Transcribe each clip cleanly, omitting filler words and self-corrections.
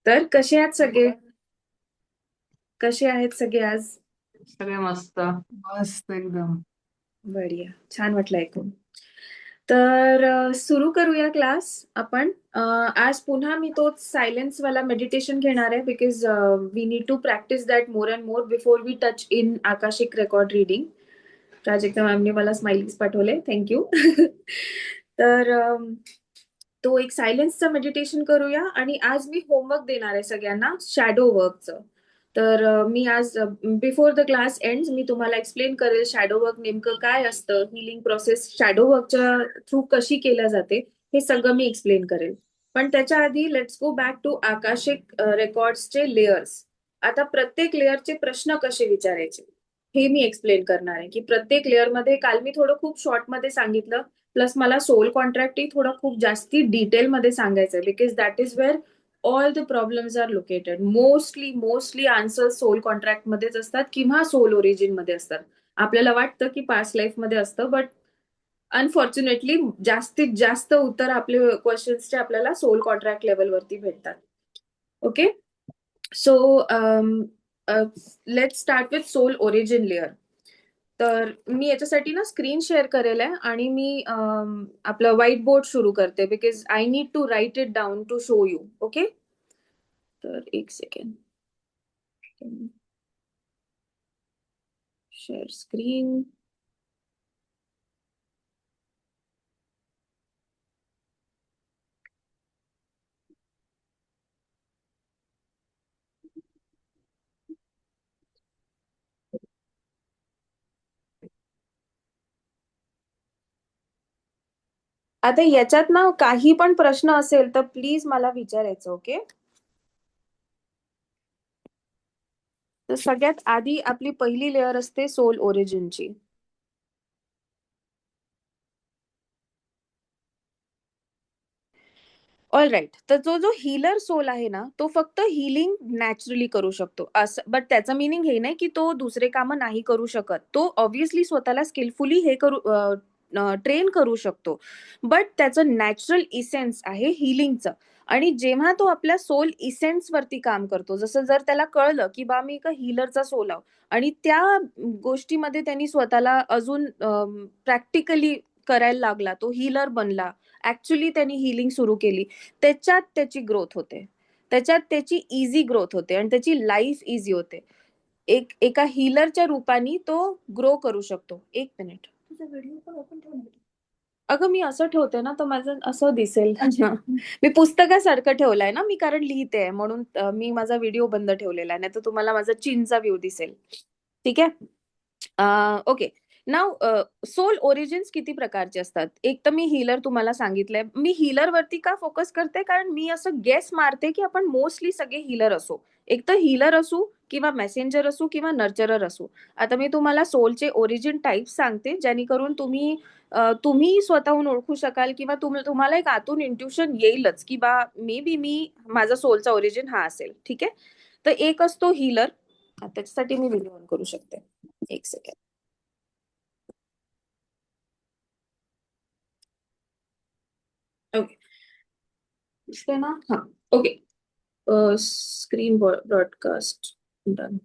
तर कसे आहात सगळे? कसे आहेत सगळे आज? सगळे मस्त. मस्त एकदम. बढिया, छान वाटलं ऐकून. तर सुरू करूया क्लास आपण. आज पुन्हा मी तोच सायलेन्स वाला मेडिटेशन घेणार आहे because we need to practice that more and more before we touch in Akashic record reading. Prajakta मॅमने मला स्माइलीज पाठवले, थँक्यू. तर तो एक सायलेन्सचं मेडिटेशन करूया आणि आज मी होमवर्क देणार आहे सगळ्यांना शॅडो वर्कचं. तर मी आज before the class and me तुम्हाला एक्सप्लेन करेल शॅडो वर्क नेमकं काय असतं, हिलिंग प्रोसेस शॅडो वर्कच्या थ्रू कशी केल्या जाते, हे सगळं मी एक्सप्लेन करेल. पण त्याच्या आधी let's go back to Akashic रेकॉर्ड्सचे लेयर्स. आता प्रत्येक लेअरचे प्रश्न कसे विचारायचे हे मी एक्सप्लेन करणार आहे. की प्रत्येक लेअरमध्ये काल मी थोडं खूप शॉर्टमध्ये सांगितलं, प्लस मला सोल कॉन्ट्रॅक्टही थोडं खूप जास्ती डिटेलमध्ये सांगायचं आहे because that is where all the problems are located. Mostly answer soul contract मध्येच असतात किंवा सोल ओरिजिन मध्ये असतात. आपल्याला वाटतं की पास्ट लाईफ मध्ये असतं, बट अनफॉर्च्युनेटली जास्तीत जास्त उत्तर आपले क्वेश्चन्सचे आपल्याला सोल कॉन्ट्रॅक्ट लेवलवरती भेटतात. Okay, so let's start with soul origin layer. तर मी याच्यासाठी ना स्क्रीन शेअर करेल आहे आणि मी आपलं व्हाईट बोर्ड सुरू करते because I need to write it down to show you. Okay, तर एक सेकंड. Share screen. आता याच्यात ना काही पण प्रश्न असेल तर प्लीज मला विचारायचं. ओके, तर सगळ्यात आधी आपली पहिली लेअर असते सोल ओरिजिनची. ऑल राईट, तर जो जो हीलर सोल आहे ना तो फक्त हिलिंग नॅचरली करू शकतो असं, बट त्याचं मिनिंग हे नाही की तो दुसरे कामं नाही करू शकत. तो ऑब्व्हियसली स्वतःला स्किलफुली हे करू ट्रेन करू शकतो, बट त्याचं नॅचरल इसेन्स आहे हिलिंगचं. आणि जेव्हा तो आपल्या सोल इसेन्स वरती काम करतो, जसं जर त्याला कळलं की बा मी एका हीलरचा सोल आहो आणि त्या गोष्टीमध्ये त्यांनी स्वतःला अजून प्रॅक्टिकली करायला लागला, तो हीलर बनला, ऍक्च्युली त्यांनी हिलिंग सुरू केली, त्याच्यात त्याची ग्रोथ होते, त्याच्यात त्याची इझी ग्रोथ होते आणि त्याची लाईफ इझी होते. एका हीलरच्या रूपाने तो ग्रो करू शकतो. एक मिनिट, तुझा व्हिडिओ पण ओपन ठेव ना. अगं मी असं ठेवते ना तर माझं असं दिसेल. मी पुस्तकासारखं ठेवलंय ना मी, कारण लिहिते म्हणून मी माझा व्हिडिओ बंद ठेवलेला आहे, नाही तर तुम्हाला माझा चीनचा व्ह्यू दिसेल. ठीक आहे. ओके, नाव सोल ओरिजिन्स किती प्रकारचे असतात. एक तर मी हीलर तुम्हाला सांगितलंय. मी हीलर वरती का फोकस करते, कारण मी असं गेस मारते की आपण मोस्टली सगळे हीलर असो, एक तर हीलर असू किंवा मेसेंजर असू किंवा नर्चरर असू. आता मी तुम्हाला सोलचे ओरिजिन टाइप सांगते जेणेकरून तुम्ही स्वतःहून ओळखू शकाल किंवा तुम्हाला एक आतून इंट्युशन येईलच की बा मे बी मी माझा सोलचा ओरिजिन हा असेल. ठीक आहे, तर एक असतो हीलर. त्याच्यासाठी मी व्हिडिओ ऑन करू शकते. एक सेकंड. ओके, दिसतंय ना? हा, ओके. Screen broadcast done.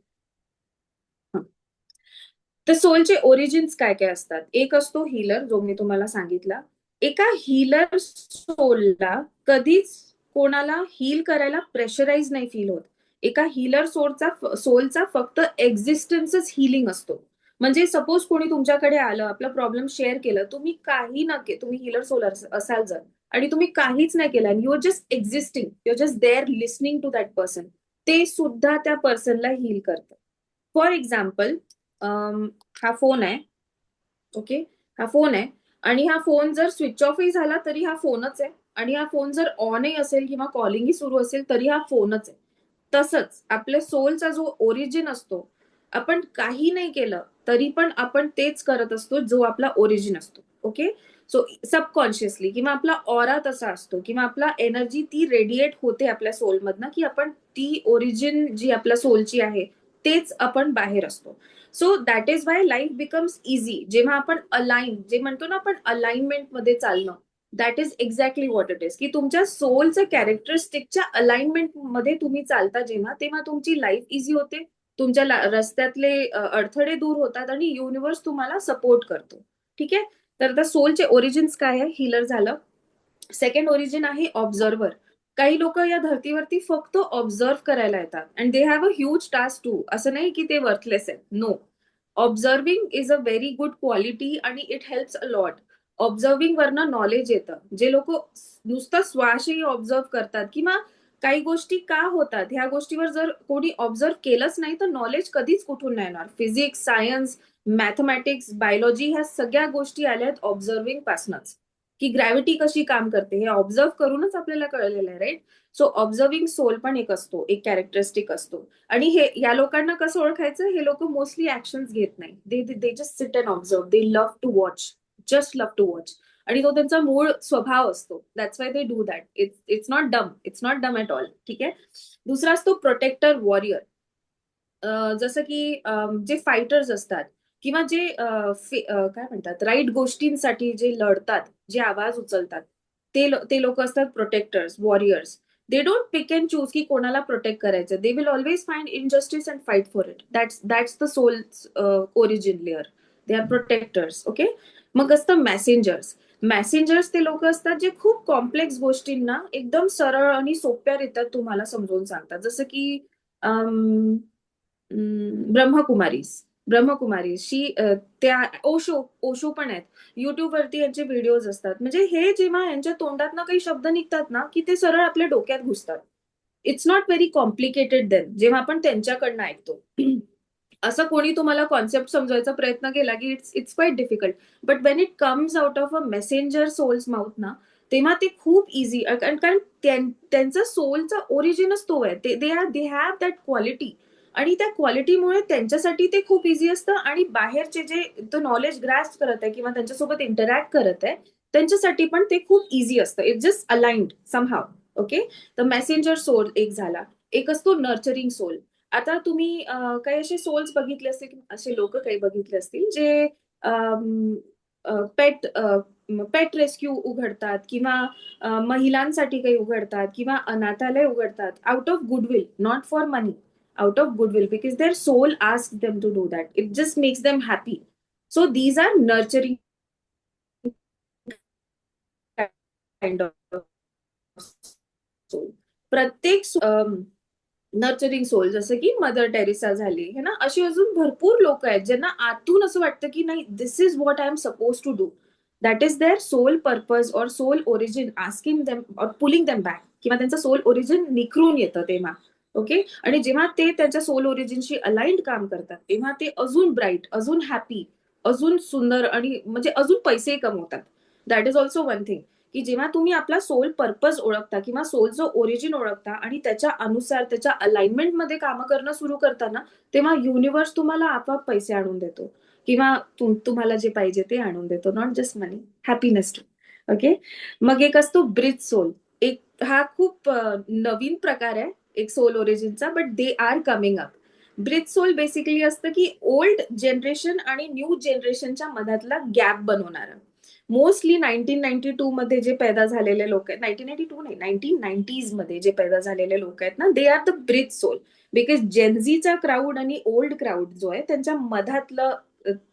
तर सोलचे ओरिजिन्स काय काय असतात. एक असतो हीलर, जो मी तुम्हाला सांगितला. एका हीलर सोलला कधीच कोणाला हील करायला प्रेशराईज नाही फील होत. एका हीलर सोलचा फक्त एक्झिस्टन्सच हिलिंग असतो. म्हणजे सपोज कोणी तुमच्याकडे आलं, आपला प्रॉब्लेम शेअर केलं, तुम्ही काही न के तुम्ही हीलर सोल असाल जर, आणि तुम्ही काहीच नाही केलं, you are just existing, you are just there listening to that person, ते सुद्धा त्या पर्सनला हील करतं. फॉर एक्झाम्पल, हा फोन आहे. ओके, हा फोन आहे आणि हा फोन जर स्विच ऑफही झाला तरी हा फोनच आहे, आणि हा फोन जर ऑनही असेल किंवा कॉलिंगही सुरू असेल तरी हा फोनच आहे. तसंच आपल्या सोलचा जो ओरिजिन असतो, आपण काही नाही केलं तरी पण आपण तेच करत असतो जो आपला ओरिजिन असतो. ओके, सो सबकॉन्शियसली किंवा आपला ऑरा तसा असतो किंवा आपला एनर्जी ती रेडिएट होते आपल्या सोलमधनं की आपण ती ओरिजिन जी आपल्या सोलची आहे तेच आपण बाहेर असतो. So that is why life becomes easy जेव्हा आपण अलाइन, जे म्हणतो ना आपण अलाइनमेंट मध्ये चालणं, that is exactly what it is, की तुमच्या सोलच्या कॅरेक्टरिस्टिकच्या अलाइनमेंट मध्ये तुम्ही चालता जेव्हा, तेव्हा तुमची लाईफ इझी होते, तुमच्या रस्त्यातले अडथळे दूर होतात आणि युनिव्हर्स तुम्हाला सपोर्ट करतो. ठीक आहे. तर आता सोलचे ओरिजिन्स काय आहे? हिलर झालं. सेकंड ओरिजिन आहे ऑब्झर्वर. काही लोक या धर्तीवरती फक्त ऑब्झर्व करायला येतात and they have a huge task too. असं नाही की ते वर्थलेस आहेत, no. Observing is a very good quality आणि it helps a lot. Observing वरनं नॉलेज येतं. जे लोक नुसतं श्वासही ऑब्झर्व करतात किंवा काही गोष्टी का होतात ह्या गोष्टीवर जर कोणी ऑब्झर्व केलंच नाही तर नॉलेज कधीच कुठून नाही येणार. फिजिक्स, सायन्स, मॅथमॅटिक्स, बायोलॉजी ह्या सगळ्या गोष्टी आल्या आहेत ऑब्झर्विंग पासूनच. की ग्रॅव्हिटी कशी काम करते हे ऑब्झर्व करूनच आपल्याला कळलेलं आहे, राईट? सो ऑब्झर्विंग सोल पण एक असतो, एक कॅरेक्टरिस्टिक असतो. आणि हे या लोकांना कसं ओळखायचं? हे लोक मोस्टली ऍक्शन्स घेत नाही. They just sit and observe. They love to watch, just love to watch. आणि तो त्यांचा मूळ स्वभाव असतो. That's why they do that. It's not dumb, it's not dumb at all. ठीक आहे. दुसरा असतो प्रोटेक्टर वॉरियर. जसं की जे फायटर्स असतात किंवा जे काय म्हणतात, राईट गोष्टींसाठी जे लढतात, जे आवाज उचलतात, ते लोक असतात protectors, warriors. They don't pick and choose की कोणाला प्रोटेक्ट करायचं. They will always find injustice and fight for it. That's the soul origin layer. They are protectors. Okay. मग असतं मॅसेंजर्स. मॅसेंजर्स ते लोक असतात जे खूप कॉम्प्लेक्स गोष्टींना एकदम सरळ आणि सोप्या रीत्यात तुम्हाला समजावून सांगतात. जसं की ब्रह्मकुमारीस. ब्रह्मकुमारीशी त्या ओशो ओशो पण आहेत. युट्यूबवरती यांचे व्हिडिओज असतात. म्हणजे हे जेव्हा यांच्या तोंडातनं काही शब्द निघतात ना, की ते सरळ आपल्या डोक्यात घुसतात. It's not very complicated then, जेव्हा आपण त्यांच्याकडनं ऐकतो. असं कोणी तुम्हाला कॉन्सेप्ट समजवायचा प्रयत्न केला की it's it's quite difficult. But when it comes out of a messenger soul's mouth ना, तेव्हा ते खूप इझी. कारण त्यांचा सोलचा ओरिजिनच तो आहे. They have that quality. आणि त्या क्वालिटीमुळे त्यांच्यासाठी ते खूप इझी असतं आणि बाहेरचे जे तो नॉलेज ग्रॅस्प करत आहे किंवा त्यांच्यासोबत इंटरॅक्ट करत आहे त्यांच्यासाठी पण ते खूप इझी असतं. It just aligned somehow. Okay. तर मेसेंजर सोल एक झाला. एक असतो नर्चरिंग सोल. आता तुम्ही काही असे सोल्स बघितले असतील, असे लोक काही बघितले असतील जे पेट पेट रेस्क्यू उघडतात किंवा महिलांसाठी काही उघडतात किंवा अनाथालय उघडतात out of goodwill, not for money. Out of goodwill because their soul ask them to do that. It just makes them happy. So these are nurturing kind of soul. प्रत्येक नर्चरिंग सोल जसं की mother Teresa झाली है ना, अशी अजून भरपूर लोक आहेत ज्यांना आतून असं वाटतं की नाही, this is what I am suppose to do. That is their soul purpose or soul origin asking them or pulling them back. किंवा त्यांचं सोल ओरिजिन निखरून येतं तेव्हा. ओके. आणि जेव्हा ते त्यांच्या सोल ओरिजिनशी अलाइंड काम करतात तेव्हा ते अजून ब्राईट, अजून हॅपी, अजून सुंदर आणि म्हणजे अजून पैसे कमवतात. That is also one thing. की जेव्हा तुम्ही आपला सोल पर्पज ओळखता किंवा सोलचं ओरिजिन ओळखता आणि त्याच्या अनुसार त्याच्या अलाइनमेंट मध्ये कामं करणं सुरू करता ना, तेव्हा युनिव्हर्स तुम्हाला आपोआप पैसे आणून देतो किंवा तुम्हाला जे पाहिजे ते आणून देतो. Not just money, happiness too. Okay. मग एक असतो ब्रिज सोल. एक हा खूप नवीन प्रकार आहे एक सोल ओरिजिनचा, but they are coming up. Bridge soul basically असतं की ओल्ड जनरेशन आणि न्यू जनरेशनच्या मधातला गॅप बनवणार. मोस्टली 1992 मध्ये जे पैदा झालेले लोक आहेत, 1992 नाही, 1990s मध्ये जे पैदा झालेले लोक आहेत ना, they are the bridge soul. Because जेनझीचा क्राऊड आणि ओल्ड क्राऊड जो आहे त्यांच्या मधातलं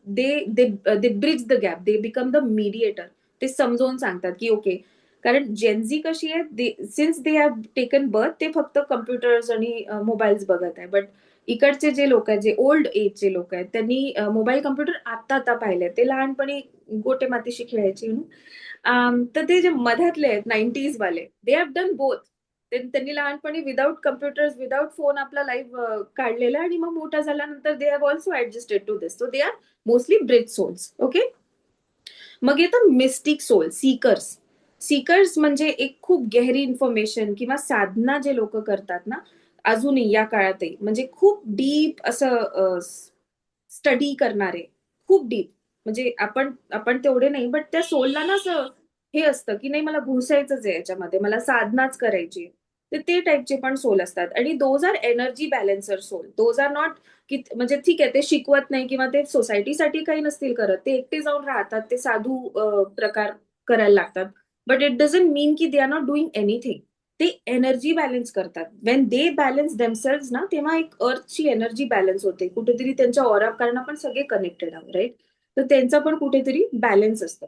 they they they bridge the gap. They become the mediator. ते समजावून सांगतात की ओके. कारण जेनझी कशी आहे, since they have taken birth ते फक्त कम्प्युटर्स आणि मोबाईल्स बघत आहे. बट इकडचे जे लोक आहेत, जे ओल्ड एजचे लोक आहेत, त्यांनी मोबाईल कम्प्युटर आता पाहिले. ते लहानपणी गोटे मातीशी खेळायचे. तर ते जे मधातले आहेत 90s वाले, दे हॅव डन बोथ. त्यांनी लहानपणी विदाऊट कम्प्युटर्स, विदाऊट फोन आपला लाईव्ह काढलेला आणि मग मोठा झाल्यानंतर they have also adjusted to this. So they are mostly bridge souls. Okay. मग येतं मिस्टिक सोल, सीकर्स. सीकर्स म्हणजे एक खूप गहरी इन्फॉर्मेशन किंवा साधना जे लोक करतात ना, अजूनही या काळातही, म्हणजे खूप डीप असं स्टडी करणारे, खूप डीप. म्हणजे आपण तेवढे नाही, बट त्या सोलला ना असं हे असतं की नाही, मला घुसायचंच आहे याच्यामध्ये, मला साधनाच करायची. तर ते टाईपचे पण सोल असतात. आणि those are energy balancer soul. Those are not की म्हणजे ठीक आहे ते शिकवत नाही किंवा ते सोसायटीसाठी काही नसतील करत, ते एकटे जाऊन राहतात, ते साधू प्रकार करायला लागतात. बट इट डझंट मीन की they are not doing anything. ते एनर्जी बॅलन्स करतात. वेन दे बॅलन्स देमसेल्व्ह ना, तेव्हा एक अर्थची एनर्जी बॅलन्स होते कुठेतरी त्यांच्या ऑरा, कारण आपण सगळे कनेक्टेड आहोत, राईट? तर त्यांचा पण कुठेतरी बॅलन्स असतं.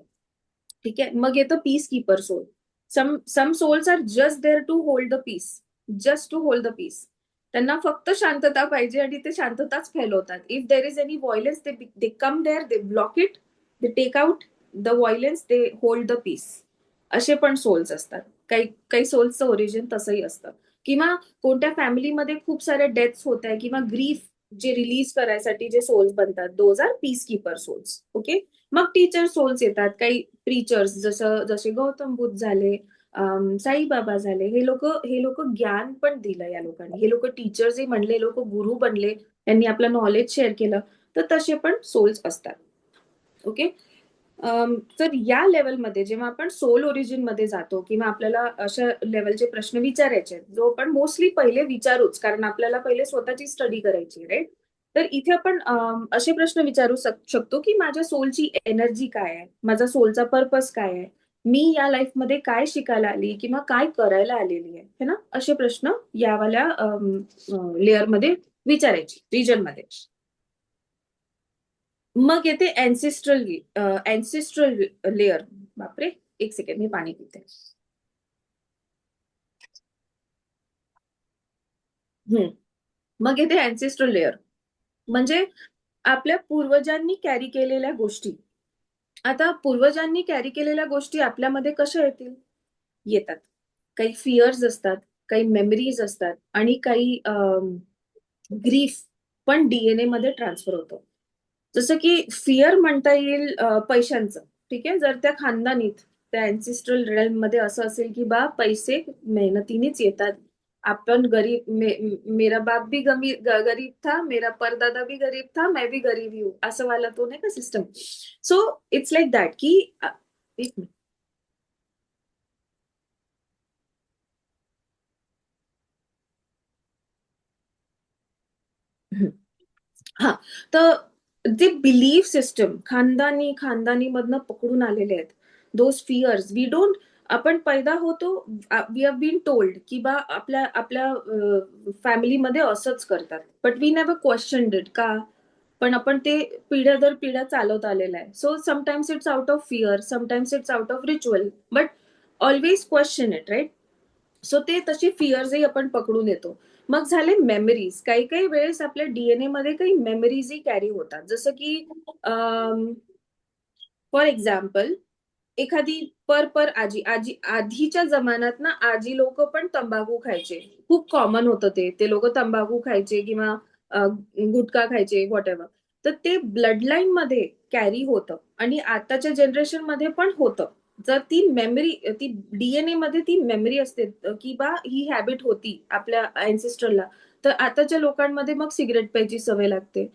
ठीक आहे. मग येतं peace keeper soul. Some souls are just there to hold the peace, just to hold the peace. त्यांना फक्त शांतता पाहिजे आणि ते शांतताच फैलवतात. If there is any violence, they come there, they block it, they take out the violence, they hold the peace. असे पण सोल्स असतात. काही काही सोल्सचं ओरिजिन तसंही असतं. किंवा कोणत्या फॅमिलीमध्ये खूप सारे डेथ्स होत आहे किंवा ग्रीफ जे रिलीज करायसाठी जे सोल्स बनतात, those are peace keeper souls. Okay. मग टीचर सोल्स येतात, काही प्रीचर्स, जसे गौतम बुद्ध झाले, साईबाबा झाले. हे लोक ज्ञान पण दिलं या लोकांनी. हे लोक टीचर जे म्हणले, लोक गुरु बनले, त्यांनी आपलं नॉलेज शेअर केलं. तर तसे पण सोल्स असतात. ओके. तर या लेवलमध्ये जेव्हा आपण सोल ओरिजिन मध्ये जातो किंवा आपल्याला अशा लेवलचे प्रश्न विचारायचे, जो आपण मोस्टली पहिले विचारूच, कारण आपल्याला पहिले स्वतःची स्टडी करायची, राईट? तर इथे आपण असे प्रश्न विचारू शकतो की माझ्या सोलची एनर्जी काय आहे, माझा सोलचा पर्पज काय आहे, मी या लाईफमध्ये काय शिकायला आली किंवा काय करायला आलेली आहे, है ना? असे प्रश्न यावाल्या लेअरमध्ये विचारायचे, रिजन मध्ये. मग येते अँसिस्ट्रल लेअर. बापरे, एक सेकंड, मी पाणी पिते. मग येते अँसिस्ट्रल लेअर, म्हणजे आपल्या पूर्वजांनी कॅरी केलेल्या गोष्टी. आता पूर्वजांनी कॅरी केलेल्या गोष्टी आपल्यामध्ये कशा येतात? काही फिअर्स असतात, काही मेमरीज असतात आणि काही ग्रीफ पण डीएनए मध्ये ट्रान्सफर होतो. जसं की फिअर म्हणता येईल पैशांचं. ठीक आहे. जर त्या खानदानीत, त्या अँसिस्ट्रल रेल्म मध्ये असं असेल की बा पैसे मेहनतीनेच येतात, आपण गरीब, मेरा बाप भी गरीब था, मेरा परदादा भी गरीब था, मैं भी गरीब ही हूँ, असं वाला तो नाही का system. So it's like that की एक मिनिट. हा. तर जे बिलीफ सिस्टम खानदानी खानदानी मधनं पकडून आलेले आहेत, दोज फिअर्स वी डोंट, आपण पैदा होतो, वी हॅव बीन टोल्ड की बा आपल्या आपल्या फॅमिलीमध्ये असंच करतात, but we never questioned it का. पण आपण ते पिढ्या दर पिढ्या चालवत आलेलं आहे. So sometimes it's out of fear, sometimes it's out of ritual, but always question it, right? So ते तशी फिअर्सही आपण पकडून येतो. मग झाले मेमरीज. काही काही वेळेस आपल्या डीएनए मध्ये काही मेमरीजही कॅरी होतात. जसं की फॉर एक्झाम्पल, एखादी पर आजी आजी आधीच्या जमान्यात ना, आजी लोक पण तंबाखू खायचे. खूप कॉमन होतं ते. ते लोक तंबाखू खायचे किंवा गुटखा खायचे, व्हॉट एव्हर. तर ते ब्लड लाईन मध्ये कॅरी होतं आणि आताच्या जनरेशन मध्ये पण होतं. जर ती मेमरी, ती डीएनए मध्ये ती मेमरी असते की बा ही हॅबिट होती आपल्या अँसेस्टरला, तर आताच्या लोकांमध्ये मग सिगरेट प्यायची सवय लागते.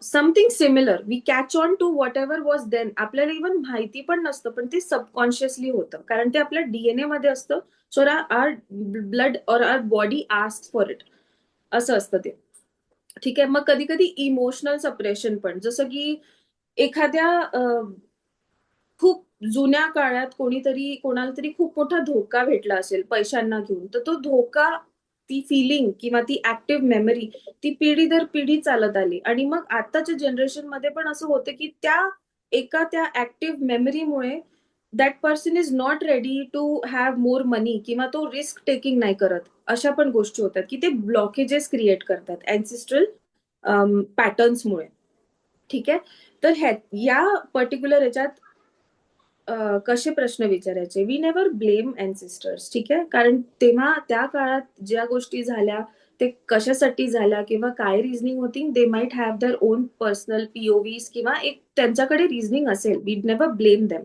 Something similar, we catch on to whatever was then. आपल्याला इव्हन माहिती पण नसतं, पण ते सबकॉन्शियसली होतं, कारण ते आपल्या डीएनए मध्ये असतं. सो आर ब्लड और our body ask for it, असं असतं ते. ठीक आहे. मग कधी कधी इमोशनल सप्रेशन पण, जसं की एखाद्या खूप जुन्या काळात कोणीतरी कोणाला तरी खूप मोठा धोका भेटला असेल पैशांना घेऊन, तर तो धोका, ती फिलिंग किंवा ती ऍक्टिव्ह मेमरी, ती पिढी दर पिढी चालत आली. आणि मग आताच्या जनरेशन मध्ये पण असं होतं की त्या ऍक्टिव्ह मेमरीमुळे that person is not ready to have more money किंवा तो रिस्क टेकिंग नाही करत. अशा पण गोष्टी होतात की ते ब्लॉकेजेस क्रिएट करतात अँसिस्ट्रल पॅटर्न्समुळे. ठीक आहे. तर या पर्टिक्युलर याच्यात कसे प्रश्न विचारायचे, वी नेव्हर ब्लेम अँसेस्टर्स. ठीक आहे. कारण तेव्हा त्या काळात ज्या गोष्टी झाल्या, ते कशासाठी झाल्या किंवा काय रिझनिंग होती, they might have their own personal POVs किंवा एक त्यांच्याकडे रिझनिंग असेल. We never blame them.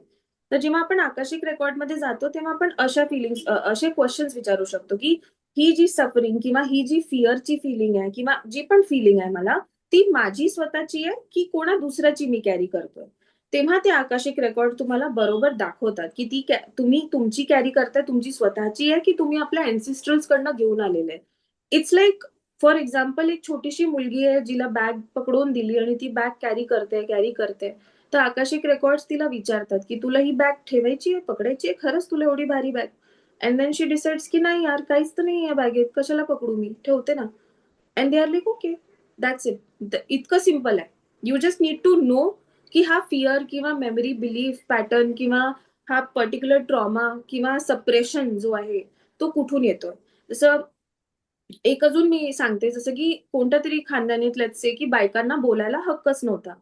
तर जेव्हा आपण आकाशिक रेकॉर्डमध्ये जातो, तेव्हा आपण अशा फिलिंग्स, असे क्वेश्चन्स विचारू शकतो की ही जी सफरिंग किंवा ही जी फिअरची फिलिंग आहे किंवा जी पण फिलिंग आहे मला, ती माझी स्वतःची आहे की कोणा दुसऱ्याची मी कॅरी करतोय. तेव्हा ते आकाशिक रेकॉर्ड तुम्हाला बरोबर दाखवतात की तुम्ही तुमची कॅरी करताय, तुमची स्वतःची आहे की तुम्ही आपल्या अँसिस्टर्स कडनं घेऊन आलेले आहे. इट्स लाईक, फॉर एक्झाम्पल, एक छोटीशी मुलगी आहे जिला बॅग पकडून दिली आणि ती बॅग कॅरी करते. तर आकाशिक रेकॉर्ड्स तिला विचारतात की तुला ही बॅग ठेवायची आहे, पकडायची आहे, खरंच तुला एवढी भारी bag? And then she decides की नाही यार, काहीच तर नाही या बॅगेत, कशाला पकडू, मी ठेवते ना. And they are like okay, that's it. इतकं सिम्पल आहे. You just need to know की हा फिअर किंवा मेमरी बिलीफ पॅटर्न किंवा हा पर्टिक्युलर ट्रॉमा किंवा सप्रेशन जो आहे तो कुठून येतोय. जसं एक अजून मी सांगते, जसं की कोणत्या तरी खानदानीत लेट्स से की बायकांना बोलायला हक्कच नव्हता.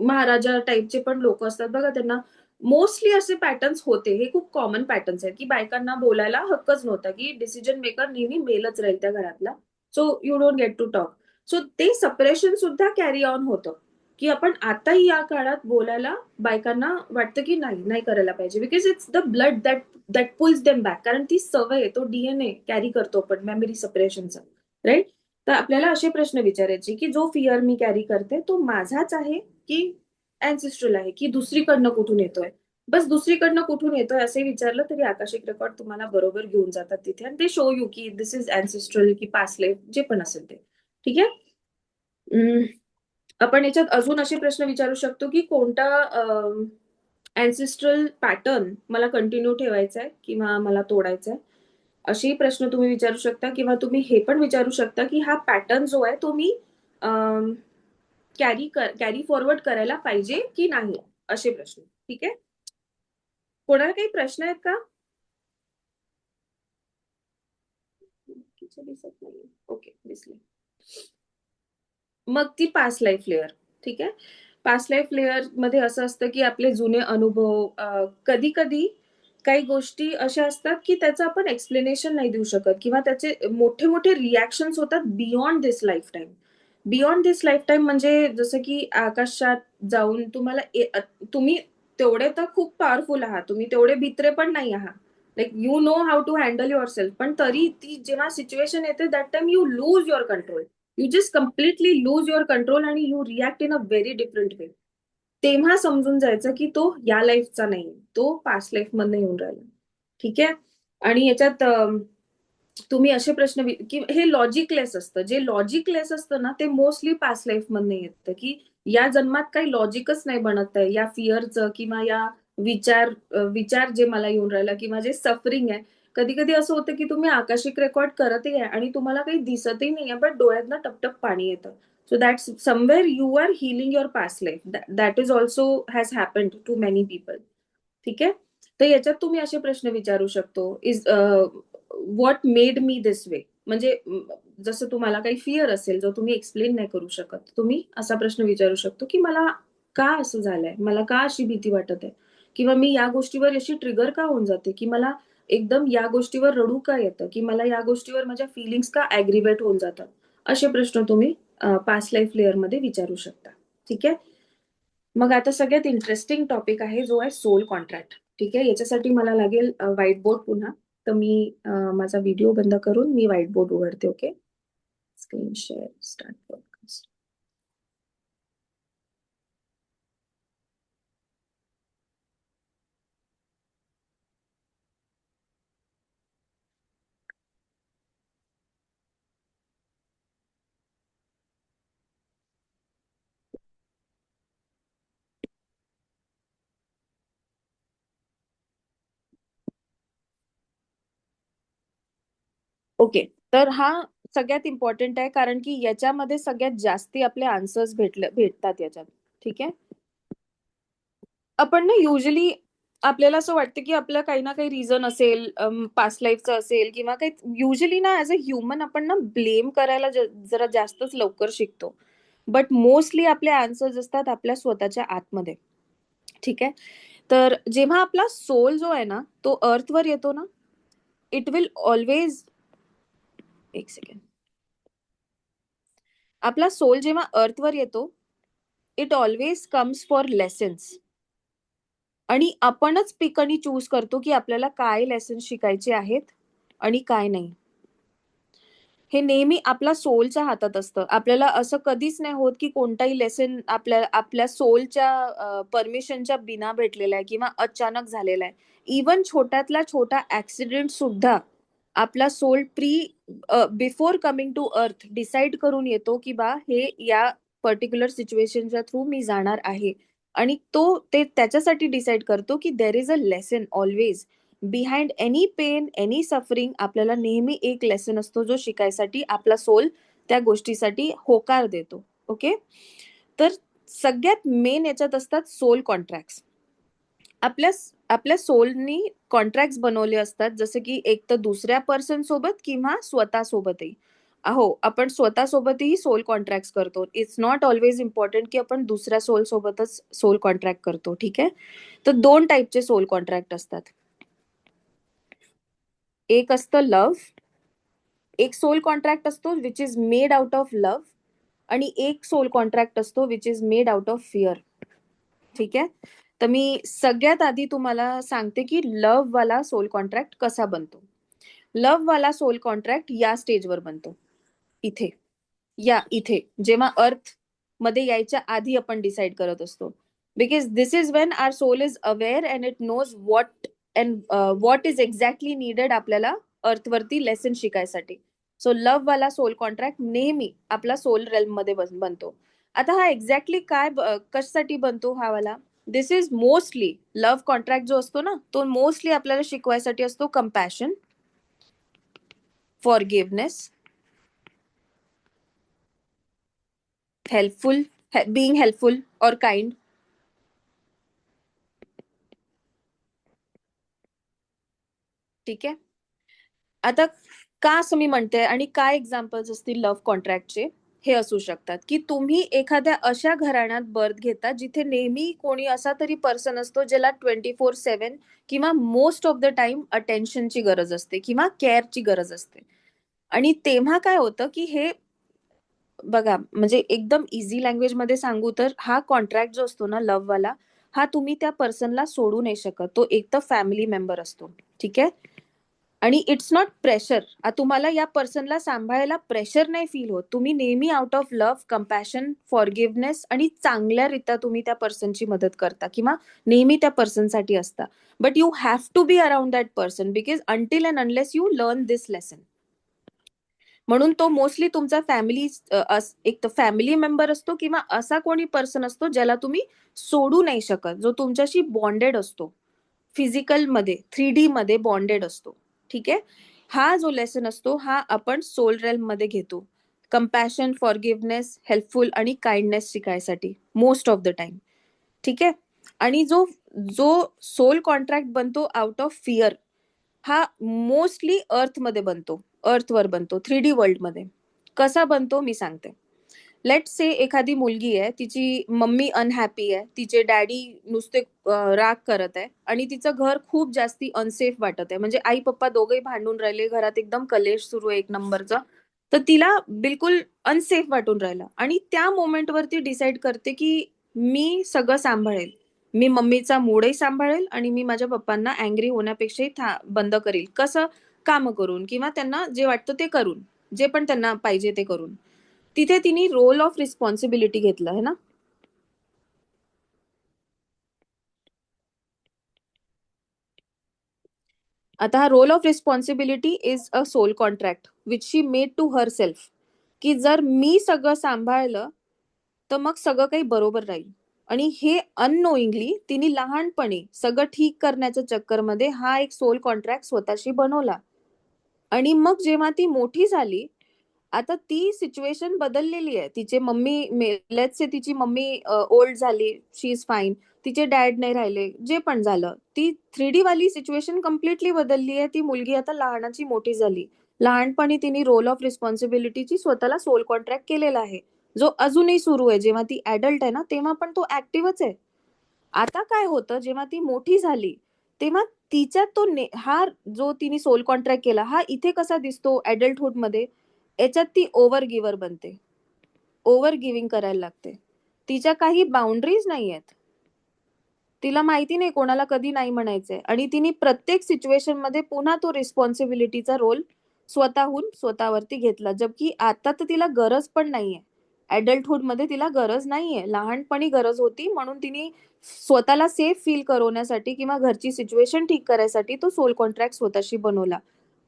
महाराजा टाइपचे पण लोक असतात बघा, त्यांना मोस्टली असे पॅटर्न्स होते. हे खूप कॉमन पॅटर्न्स आहेत की बायकांना बोलायला हक्कच नव्हता, की डिसिजन मेकर नेहमी मेलच राहील त्या घरातला. So you don't get to talk. So ते सपरेशन सुद्धा कॅरी ऑन होतं, की आपण आताही या काळात बोलायला बायकांना वाटतं की नाही, नाही करायला पाहिजे, because it's the blood that pulls them back. कारण ती सवय आहे, तो डीएनए कॅरी करतो आपण मेमरी सपरेशनचा, राईट? तर आपल्याला असे प्रश्न विचारायचे की जो फिअर मी कॅरी करते तो माझाच आहे की अँसेस्ट्रल आहे, की दुसरीकडनं कुठून येतोय? बस दुसरीकडनं कुठून येतोय असे विचारलं तरी आकाशिक रेकॉर्ड तुम्हाला बरोबर घेऊन जातात तिथे, आणि ते शो यू की दिस इज अँसेस्ट्रल की पास्ट लाईफ, जे पण असेल ते. ठीक आहे. आपण याच्यात अजून असे प्रश्न विचारू शकतो की कोणता अँसेस्ट्रल पॅटर्न मला कंटिन्यू ठेवायचा आहे किंवा मला तोडायचा आहे. असेही प्रश्न तुम्ही विचारू शकता, किंवा तुम्ही हे पण विचारू शकता की हा पॅटर्न जो आहे तो मी कॅरी फॉरवर्ड करायला पाहिजे की नाही, असे प्रश्न. ठीक आहे. कोणाला काही प्रश्न आहेत का? दिसत नाही. ओके, दिसले. मग ती पास्ट लाईफ लेअर. ठीक आहे. पास्ट लाईफ लेअर मध्ये असं असतं की आपले जुने अनुभव, कधी कधी काही गोष्टी अशा असतात की त्याचं आपण एक्सप्लेनेशन नाही देऊ शकत, किंवा त्याचे मोठे मोठे रिॲक्शन्स होतात बियॉन्ड दिस लाईफ टाईम. बियॉन्ड दिस लाईफ टाईम म्हणजे जसं की आकाशात जाऊन तुम्हाला तुम्ही तेवढे तर खूप पॉवरफुल आहात, तुम्ही तेवढे भित्रे पण नाही आहात, like you know how to handle your self, पण तरी ती जेव्हा सिच्युएशन येते that time you lose your control. You just completely lose your control आणि you react in a very different way. तेव्हा समजून जायचं की तो या लाईफचा नाही, तो पास्ट लाईफ मधनं येऊन राहिला. ठीक आहे. आणि याच्यात तुम्ही असे प्रश्न की हे लॉजिकलेस असतं, जे लॉजिकलेस असतं ना ते मोस्टली पास्ट लाईफ मधनं येतं, की या जन्मात काही लॉजिकच नाही बनत आहे या फिअरचं, किंवा या विचार जे मला येऊन राहिला किंवा जे सफरिंग आहे. कधी कधी असं होतं की तुम्ही आकाशिक रेकॉर्ड करतही आहे आणि तुम्हाला काही दिसतही नाही आहे, पण डोळ्यातनं टपटप पाणी येतं. So that's somewhere you are healing your past life. That is also has happened to many people. ठीक आहे. तर याच्यात तुम्ही असे प्रश्न विचारू शकतो, is what made me this way. म्हणजे जसं तुम्हाला काही फिअर असेल जो तुम्ही एक्सप्लेन नाही करू शकत, तुम्ही असा प्रश्न विचारू शकतो की मला का असं झालंय, मला का अशी भीती वाटत आहे, किंवा मी या गोष्टीवर अशी ट्रिगर का होऊन जाते, की मला एकदम या गोष्टीवर रडू का येतं, की मला या गोष्टीवर माझ्या फिलिंग्स का ऍग्रिवेट होऊन जातात. असे प्रश्न तुम्ही पास्ट लाईफ लेअर मध्ये विचारू शकता. ठीक आहे. मग आता सगळ्यात इंटरेस्टिंग टॉपिक आहे जो आहे सोल कॉन्ट्रॅक्ट. ठीक आहे. याच्यासाठी मला लागेल व्हाईट बोर्ड पुन्हा. तर मी माझा व्हिडिओ बंद करून मी व्हाईट बोर्ड उघडते. Okay. Screen share start podcast. Okay. तर हा सगळ्यात इम्पॉर्टंट आहे, कारण की याच्यामध्ये सगळ्यात जास्ती आपले आन्सर्स भेटतात याच्यात. ठीक आहे. आपण ना युजली आपल्याला असं वाटतं की आपलं काही ना काही रिझन असेल, पास्ट लाईफचं असेल किंवा काही. युजली ना ऍज अ ह्युमन आपण ना ब्लेम करायला जरा जास्तच लवकर शिकतो. बट मोस्टली आपले आन्सर्स असतात आपल्या स्वतःच्या आतमध्ये. ठीक आहे. तर जेव्हा आपला सोल जो आहे ना तो अर्थवर येतो ना, इट विल ऑलवेज, एक सेकंड, आपला सोल जेव्हा अर्थवर येतो, it always comes for lessons. आणि आपणच पिक आणि चूज करतो की आपल्याला काय लेसन शिकायचे आहेत आणि काय नाही. हे नेहमी आपला सोलच्या हातात असतं. आपल्याला असं कधीच नाही होत की कोणताही लेसन आपल्या सोलच्या परमिशनच्या बिना भेटलेला आहे किंवा अचानक झालेला आहे. इवन छोट्यातला छोटा ऍक्सिडेंट सुद्धा आपला soul before coming to earth decide करून येतो की बा हे या पर्टिक्युलर सिच्युएशनच्या थ्रू मी जाणार आहे. आणि ते त्याच्यासाठी डिसाईड करतो की there is a lesson always behind any pain any suffering. आपल्याला नेहमी एक लेसन असतो जो शिकायसाठी आपला सोल त्या गोष्टीसाठी होकार देतो. ओके, तर सगळ्यात मेन याच्यात असतात सोल कॉन्ट्रॅक्ट. आपल्या आपल्या सोलनी कॉन्ट्रॅक्ट बनवले असतात, जसं की एक तर दुसऱ्या पर्सन सोबत किंवा स्वतः सोबतही. अहो, आपण स्वतः सोबतही सोल कॉन्ट्रॅक्ट करतो. इट्स नॉट ऑलवेज इम्पॉर्टंट की आपण दुसऱ्या सोल सोबतच सोल कॉन्ट्रॅक्ट करतो. ठीक आहे, तर दोन टाईपचे सोल कॉन्ट्रॅक्ट असतात. एक असतं लव्ह, एक सोल कॉन्ट्रॅक्ट असतो which is made out of love, आणि एक सोल कॉन्ट्रॅक्ट असतो which is made out of fear. ठीक आहे, तर मी सगळ्यात आधी तुम्हाला सांगते की लव्ह वाला सोल कॉन्ट्रॅक्ट कसा बनतो. लव्ह वाला सोल कॉन्ट्रॅक्ट या स्टेजवर बनतो, इथे, इथे जेव्हा अर्थ मध्ये यायच्या आधी आपण डिसाईड करत असतो. Because this is when our soul is aware and it knows what is exactly needed आपल्याला अर्थवरती लेसन शिकायसाठी. सो लव्ह वाला सोल कॉन्ट्रॅक्ट नेहमी आपला सोल रेल्म मध्ये बनतो. आता हा एक्झॅक्टली कशासाठी बनतो हा वाला. This is mostly love contract जो असतो ना, तो मोस्टली आपल्याला शिकवायसाठी असतो compassion, forgiveness, helpful, being helpful or kind. ठीक आहे, आता का असं मी म्हणते आणि काय एक्झाम्पल्स असतील लव्ह कॉन्ट्रॅक्टचे, हे असू शकतात की तुम्ही एखाद्या अशा घराण्यात बर्थ घेता जिथे नेहमी कोणी असा तरी पर्सन असतो ज्याला 24/7 किंवा मोस्ट ऑफ द टाइम अटेन्शनची गरज असते किंवा केअरची गरज असते. आणि तेव्हा काय होतं की हे बघा, म्हणजे एकदम इझी लँग्वेज मध्ये सांगू तर हा कॉन्ट्रॅक्ट जो असतो ना लव्ह वाला, हा तुम्ही त्या पर्सनला सोडू नाही शकत. तो एक तर फॅमिली मेंबर असतो. ठीक आहे, आणि इट्स नॉट प्रेशर. तुम्हाला या पर्सनला सांभाळायला प्रेशर नाही फील होत. तुम्ही नेहमी आउट ऑफ लव्ह, कम्पॅशन, फॉरगिव्हनेस आणि चांगल्यारीत्या तुम्ही त्या पर्सनची मदत करता किंवा नेहमी त्या पर्सनसाठी असता. But you have to be around that person because until and unless you learn this lesson. म्हणून तो मोस्टली तुमचा एक तर फॅमिली मेंबर असतो किंवा असा कोणी पर्सन असतो ज्याला तुम्ही सोडू नाही शकत, जो तुमच्याशी बॉन्डेड असतो, फिजिकल मध्ये 3D मध्ये बॉन्डेड असतो. ठीक आहे, हा जो लेसन असतो हा आपण सोल रेल्म मध्ये घेतो, कम्पॅशन, फॉरगिव्हनेस, हेल्पफुल आणि काइंडनेस शिकायसाठी मोस्ट ऑफ द टाइम. ठीक आहे, आणि जो जो सोल कॉन्ट्रॅक्ट बनतो आउट ऑफ फिअर, हा मोस्टली अर्थ मध्ये बनतो, अर्थवर बनतो, 3D वर्ल्ड मध्ये. कसा बनतो मी सांगते. लेट से एखादी मुलगी आहे, तिची मम्मी अनहॅपी आहे, तिचे डॅडी नुसते राग करत आहे आणि तिचं घर खूप जास्ती अनसेफ वाटत आहे. म्हणजे आई पप्पा दोघेही भांडून राहिले, घरात एकदम कलेश सुरू आहे एक नंबरचा. तर तिला बिलकुल अनसेफ वाटून राहिलं आणि त्या मोमेंटवर ती डिसाईड करते की मी सगळं सांभाळेल, मी मम्मीचा मूडही सांभाळेल आणि मी माझ्या पप्पांना अँग्री होण्यापेक्षाही बंद करेल. कसं? काम करून किंवा त्यांना जे वाटतं ते करून, जे पण त्यांना पाहिजे ते करून. तिथे तिने रोल ऑफ रिस्पॉन्सिबिलिटी घेतला आहे ना. आता हा role of responsibility is a soul contract which she made to herself, की जर मी सगळं सांभाळलं तर मग सगळं काही बरोबर राहील. आणि हे अननोईंगली तिने लहानपणी सगळं ठीक करण्याच्या चक्करमध्ये हा एक सोल कॉन्ट्रॅक्ट स्वतःशी बनवला. आणि मग जेव्हा ती मोठी झाली, आता ती सिच्युएशन बदललेली आहे. तिचे मम्मी, लेट्स से तिची मम्मी ओल्ड झाली, शी इज फाईन, तिचे डॅड नाही राहिले, जे पण झालं, ती 3D वाली सिच्युएशन कम्प्लिटली बदलली आहे. ती मुलगी आता लहानाची मोठी झाली. लहानपणी तिने रोल ऑफ रिस्पॉन्सिबिलिटीची स्वतःला सोल कॉन्ट्रॅक्ट केलेला आहे, जो अजूनही सुरू आहे. जेव्हा ती ऍडल्ट आहे ना, तेव्हा पण तो ऍक्टिव्हच आहे. आता काय होतं, जेव्हा ती मोठी झाली तेव्हा तिच्यात हा जो तिने सोल कॉन्ट्रॅक्ट केला, हा इथे कसा दिसतो ऍडल्टहुड मध्ये. याच्यात ती ओव्हर गिव्हर बनते, ओव्हर गिव्हिंग करायला लागते. तिच्या काही बाउंड्रीज नाही आहेत, तिला माहिती नाही कोणाला कधी नाही म्हणायचंय, आणि तिने प्रत्येक सिच्युएशन मध्ये पुन्हा तो रिस्पॉन्सिबिलिटीचा रोल स्वतःहून स्वतःवरती घेतला. जबकी आता तर तिला गरज पण नाहीये, ऍडल्टहुड मध्ये तिला गरज नाहीये. लहानपणी गरज होती म्हणून तिने स्वतःला सेफ फील करवण्यासाठी किंवा घरची सिच्युएशन ठीक करायसाठी तो सोल कॉन्ट्रॅक्ट स्वतःशी बनवला.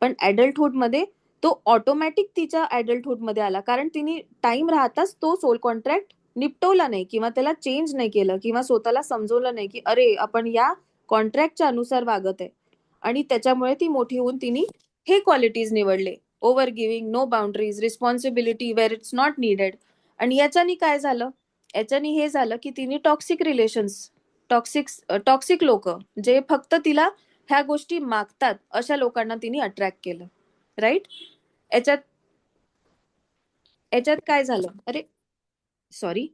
पण ऍडल्टहुड मध्ये तो ऑटोमॅटिक तिच्या ऍडल्टहुड मध्ये आला, कारण तिने टाइम राहताच तो सोल कॉन्ट्रॅक्ट निपटवला नाही किंवा त्याला चेंज नाही केलं किंवा स्वतःला समजवलं नाही की अरे आपण या कॉन्ट्रॅक्टच्या अनुसार वागत आहे, आणि त्याच्यामुळे ती मोठी होऊन तिने हे क्वालिटीज निवडले: over giving, no boundaries, responsibility where it's not needed. आणि याच्याने काय झालं? याच्याने हे झालं की तिने टॉक्सिक रिलेशन्स, टॉक्सिक टॉक्सिक लोक जे फक्त तिला ह्या गोष्टी मागतात अशा लोकांना तिने अट्रॅक्ट केलं. राईट? याच्यात याच्यात काय झालं? अरे सॉरी.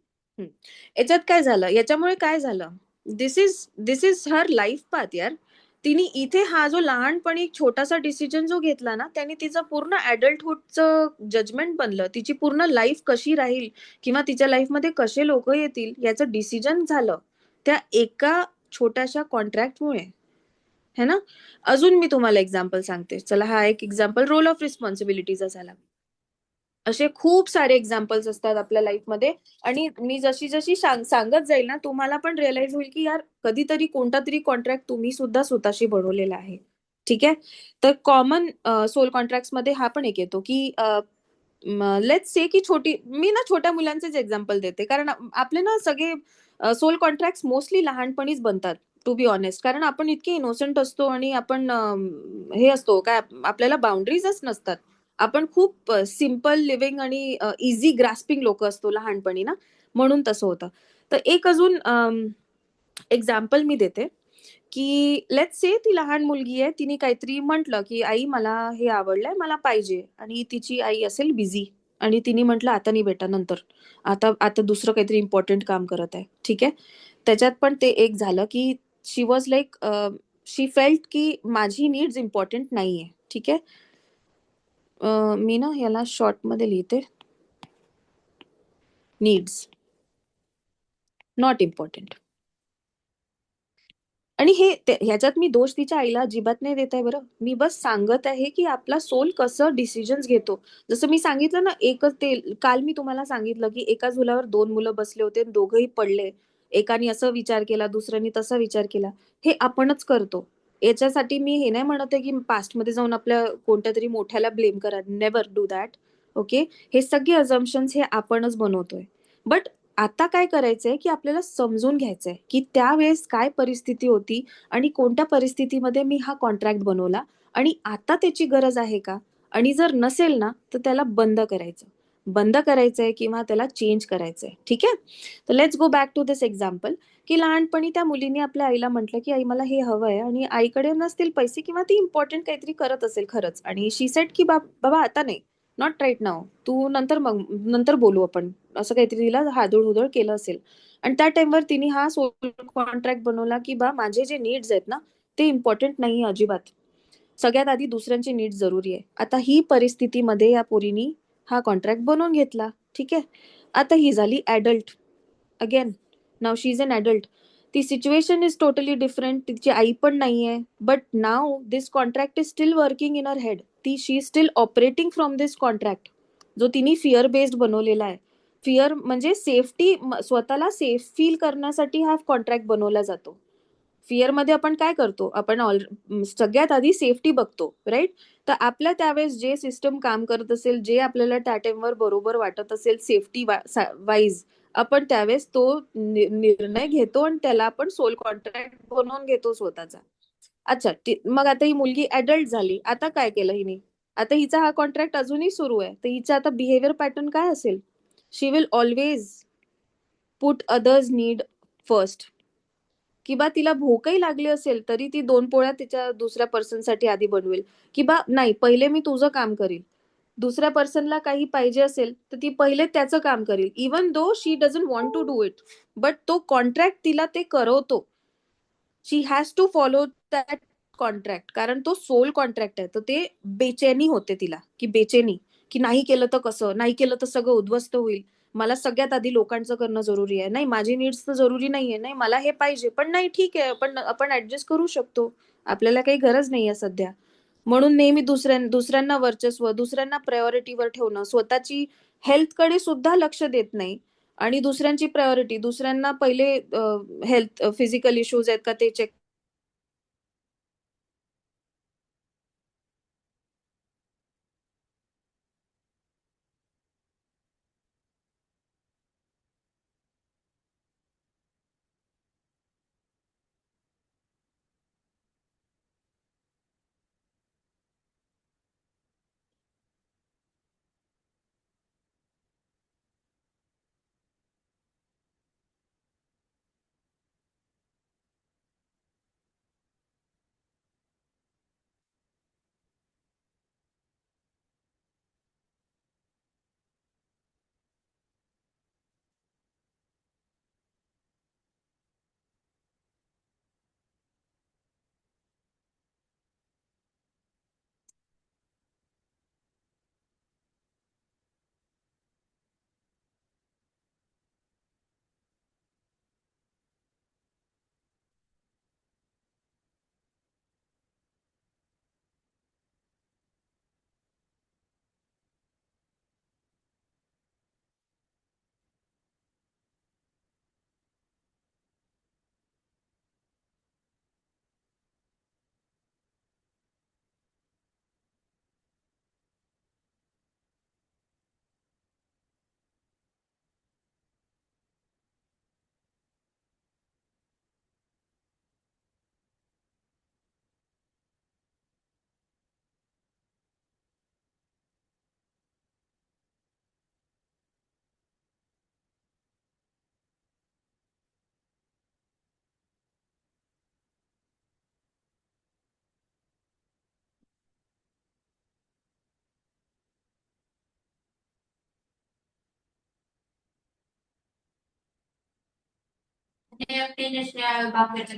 याच्यात काय झालं? याच्यामुळे काय झालं? दिस इज हर लाईफ पाथ यार. तिने इथे हा जो लहानपणी एक छोटासा डिसिजन जो घेतला ना, त्याने तिचं पूर्ण ऍडल्टहुडचं जजमेंट बनलं. तिची पूर्ण लाईफ कशी राहील किंवा तिच्या लाईफमध्ये कसे लोक येतील याचं डिसिजन झालं त्या एका छोट्याशा कॉन्ट्रॅक्टमुळे. है ना? अजून मी तुम्हाला एक्झाम्पल सांगते. चला, हा एक एक्झाम्पल रोल ऑफ रिस्पॉन्सिबिलिटीचा झाला. असे खूप सारे एक्झाम्पल्स असतात आपल्या लाईफमध्ये. आणि मी जशी जशी सांगत जाईल ना, तुम्हाला पण रिअलाइज होईल की यार कधीतरी कोणता तरी कॉन्ट्रॅक्ट तुम्ही सुद्धा स्वतःशी बनवलेला आहे. ठीक आहे? तर कॉमन सोल कॉन्ट्रॅक्ट मध्ये हा पण एक येतो की लेट्स से की मी ना छोट्या मुलांचेच एक्झाम्पल देते, कारण आपले ना सगळे सोल कॉन्ट्रॅक्ट मोस्टली लहानपणीच बनतात, टू बी ऑनेस्ट. कारण आपण इतके इनोसंट असतो आणि आपण हे असतो काय, आपल्याला बाउंड्रीजच नसतात. आपण खूप सिम्पल लिव्हिंग आणि इझी ग्रास्पिंग लोक असतो लहानपणी ना, म्हणून तसं होतं. तर एक अजून एक्झाम्पल मी देते की लेट्स से ती लहान मुलगी आहे, तिने काहीतरी म्हटलं की आई मला हे आवडलंय, मला पाहिजे, आणि तिची आई असेल बिझी आणि तिने म्हटलं आता नाही बेटा, नंतर, आता आता दुसरं काहीतरी इम्पॉर्टंट काम करत आहे. ठीक आहे? त्याच्यात पण ते एक झालं की शी वॉज लाईक, शी फेल्ट की माझी नीड्स इम्पॉर्टंट नाहीये. ठीक आहे? मी ना याला शॉर्ट मध्ये लिहिते: नीड्स नॉट इम्पॉर्टंट. आणि ह्याच्यात मी दोष तिच्या आईला अजिबात नाही देत आहे बरं. मी बस सांगत आहे की आपला सोल कसं डिसिजन्स घेतो. जसं मी सांगितलं ना, एकच ते काल मी तुम्हाला सांगितलं की एका झुल्यावर दोन मुलं बसले होते, दोघही पडले. एकाने असं विचार केला, दुसऱ्याने तसा विचार केला. हे आपणच करतो. याच्यासाठी मी हे नाही म्हणत आहे की पास्टमध्ये जाऊन आपल्या कोणत्या तरी मोठ्याला ब्लेम करा. Never do that. ओके? हे सगळे अझम्पन्स हे आपणच बनवतोय. बट आता काय करायचंय की आपल्याला समजून घ्यायचंय की त्यावेळेस काय परिस्थिती होती आणि कोणत्या परिस्थितीमध्ये मी हा कॉन्ट्रॅक्ट बनवला, आणि आता त्याची गरज आहे का? आणि जर नसेल ना, तर त्याला बंद करायचंय किंवा त्याला चेंज करायचंय. ठीक आहे? तर let's go back to this example की लहानपणी त्या मुलीने आपल्या आईला म्हटलं की आई मला हे हवंय, आणि आईकडे नसतील पैसे किंवा ती इम्पॉर्टंट काहीतरी करत असेल खरंच, आणि शी सेड की बाबा आता नाही, नॉट राईट नाव, तू नंतर, मग नंतर बोलू आपण, असं काहीतरी तिला हादूळ हुदळ केलं असेल. आणि त्या टाइमवर तिने हा सोशल कॉन्ट्रॅक्ट बनवला की बा माझे जे नीड्स आहेत ना, ते इम्पॉर्टंट नाही अजिबात. सगळ्यात आधी दुसऱ्यांची नीड्स जरुरी आहे. आता ही परिस्थितीमध्ये या पोरीनी हा कॉन्ट्रॅक्ट बनवून घेतला. ठीक आहे? आता ही झाली adult. Again, now she is an adult. ती सिच्युएशन इज टोटली डिफरंट. तिची आई पण नाहीये, but now this contract is still working in her head. She is still operating from this contract, जो तिने फिअर बेस्ड बनवलेला आहे. फिअर म्हणजे सेफ्टी, स्वतःला सेफ फील करण्यासाठी हा कॉन्ट्रॅक्ट बनवला जातो. फिअर मध्ये आपण काय करतो? आपण सगळ्यात आधी सेफ्टी बघतो. राईट? तर आपल्या त्यावेळेस जे सिस्टम काम करत असेल, जे आपल्याला त्या टाइमवर बरोबर वाटत असेल सेफ्टी वाईज, आपण त्यावेळेस तो निर्णय घेतो आणि त्याला आपण सोल कॉन्ट्रॅक्ट बनवून घेतो स्वतःचा. अच्छा, मग आता ही मुलगी अडल्ट झाली. आता काय केलं हिने? आता हिचा हा कॉन्ट्रॅक्ट अजूनही सुरू आहे. तर हिचा आता बिहेवियर पॅटर्न काय असेल? She will always put others need first. किंवा तिला भूकही लागली असेल तरी ती दोन पोळ्या तिच्या दुसऱ्या पर्सनसाठी आधी बनवेल. किंवा नाही, पहिले मी तुझं काम करील. दुसऱ्या पर्सनला काही पाहिजे असेल तर ती पहिले त्याचं काम करील, even though she doesn't want to do it. But तो कॉन्ट्रॅक्ट तिला ते करवतो. She has to follow that contract, कारण तो सोल कॉन्ट्रॅक्ट आहे. तर ते बेचैनी होते तिला, की बेचैनी, की नाही केलं तर कसं, नाही केलं तर सगळं उद्ध्वस्त होईल. मला सगळ्यात आधी लोकांचं करणं जरुरी आहे. नाही, माझी नीड्स तर जरुरी नाहीये. नाही, मला हे पाहिजे, पण नाही ठीक आहे, आपण ऍडजस्ट करू शकतो. आपल्याला काही गरज नाहीये सध्या. म्हणून नेहमी दुसऱ्यांना वर्चस्व, दुसऱ्यांना प्रायोरिटीवर ठेवणं, स्वतःची हेल्थकडे सुद्धा लक्ष देत नाही. आणि दुसऱ्यांची प्रायोरिटी, दुसऱ्यांना पहिले हेल्थ फिजिकल इश्यूज आहेत का ते चेक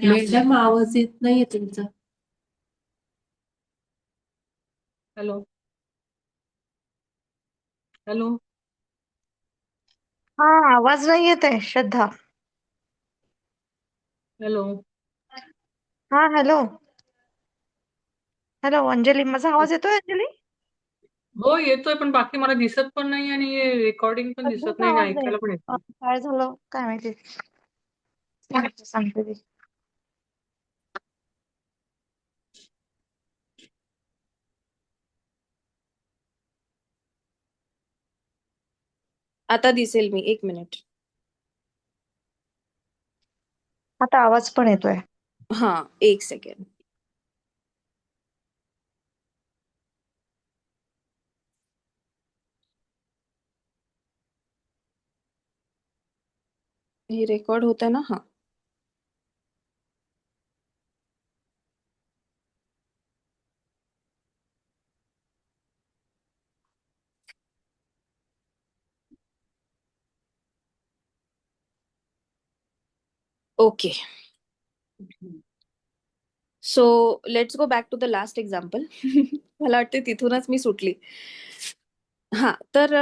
मॅडम आवाज येत नाहीये तुमचा. Hello hello. हा, आवाज नाही येत आहे श्रद्धा. हॅलो. हा, हॅलो हॅलो अंजली, माझा आवाज येतोय अंजली? हो येतोय, पण बाकी मला दिसत पण नाही आणि रेकॉर्डिंग पण दिसत अजिबात नाही आणि आवाज नाही ऐकायला पण येत येत. नाही. काय झालं काय माहिती. सांगते ती. आता दिसेल मी, 1 मिनिट. आता आवाज पण येतोय. हा, 1 सेकंड. हे रेकॉर्ड होत आहे ना? हा. Okay. So let's go back to the last example. मला वाटते तिथूनच मी सुटली. हा, तर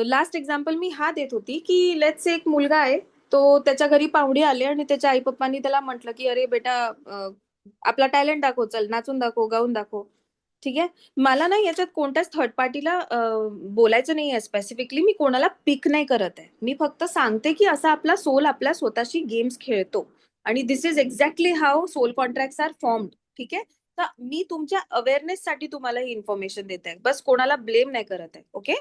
लास्ट एक्झाम्पल मी हा देत होती की लेट्स से एक मुलगा आहे, तो त्याच्या घरी पाहुणे आले आणि त्याच्या आई पप्पांनी त्याला म्हटलं की अरे बेटा, आपला टॅलेंट दाखव, चल नाचून दाखव, गाऊन दाखव. ठीक आहे. मला ना याच्यात कोणत्याच थर्ड पार्टीला बोलायचं नाही आहे. स्पेसिफिकली मी कोणाला पिक नाही करत आहे. मी फक्त सांगते की असा आपला सोल आपल्या स्वतःशी गेम्स खेळतो आणि this is exactly how soul contracts are formed. ठीक आहे. तर मी तुमच्या अवेअरनेस साठी तुम्हाला ही इन्फॉर्मेशन देत आहे, बस कोणाला ब्लेम नाही करत आहे. ओके.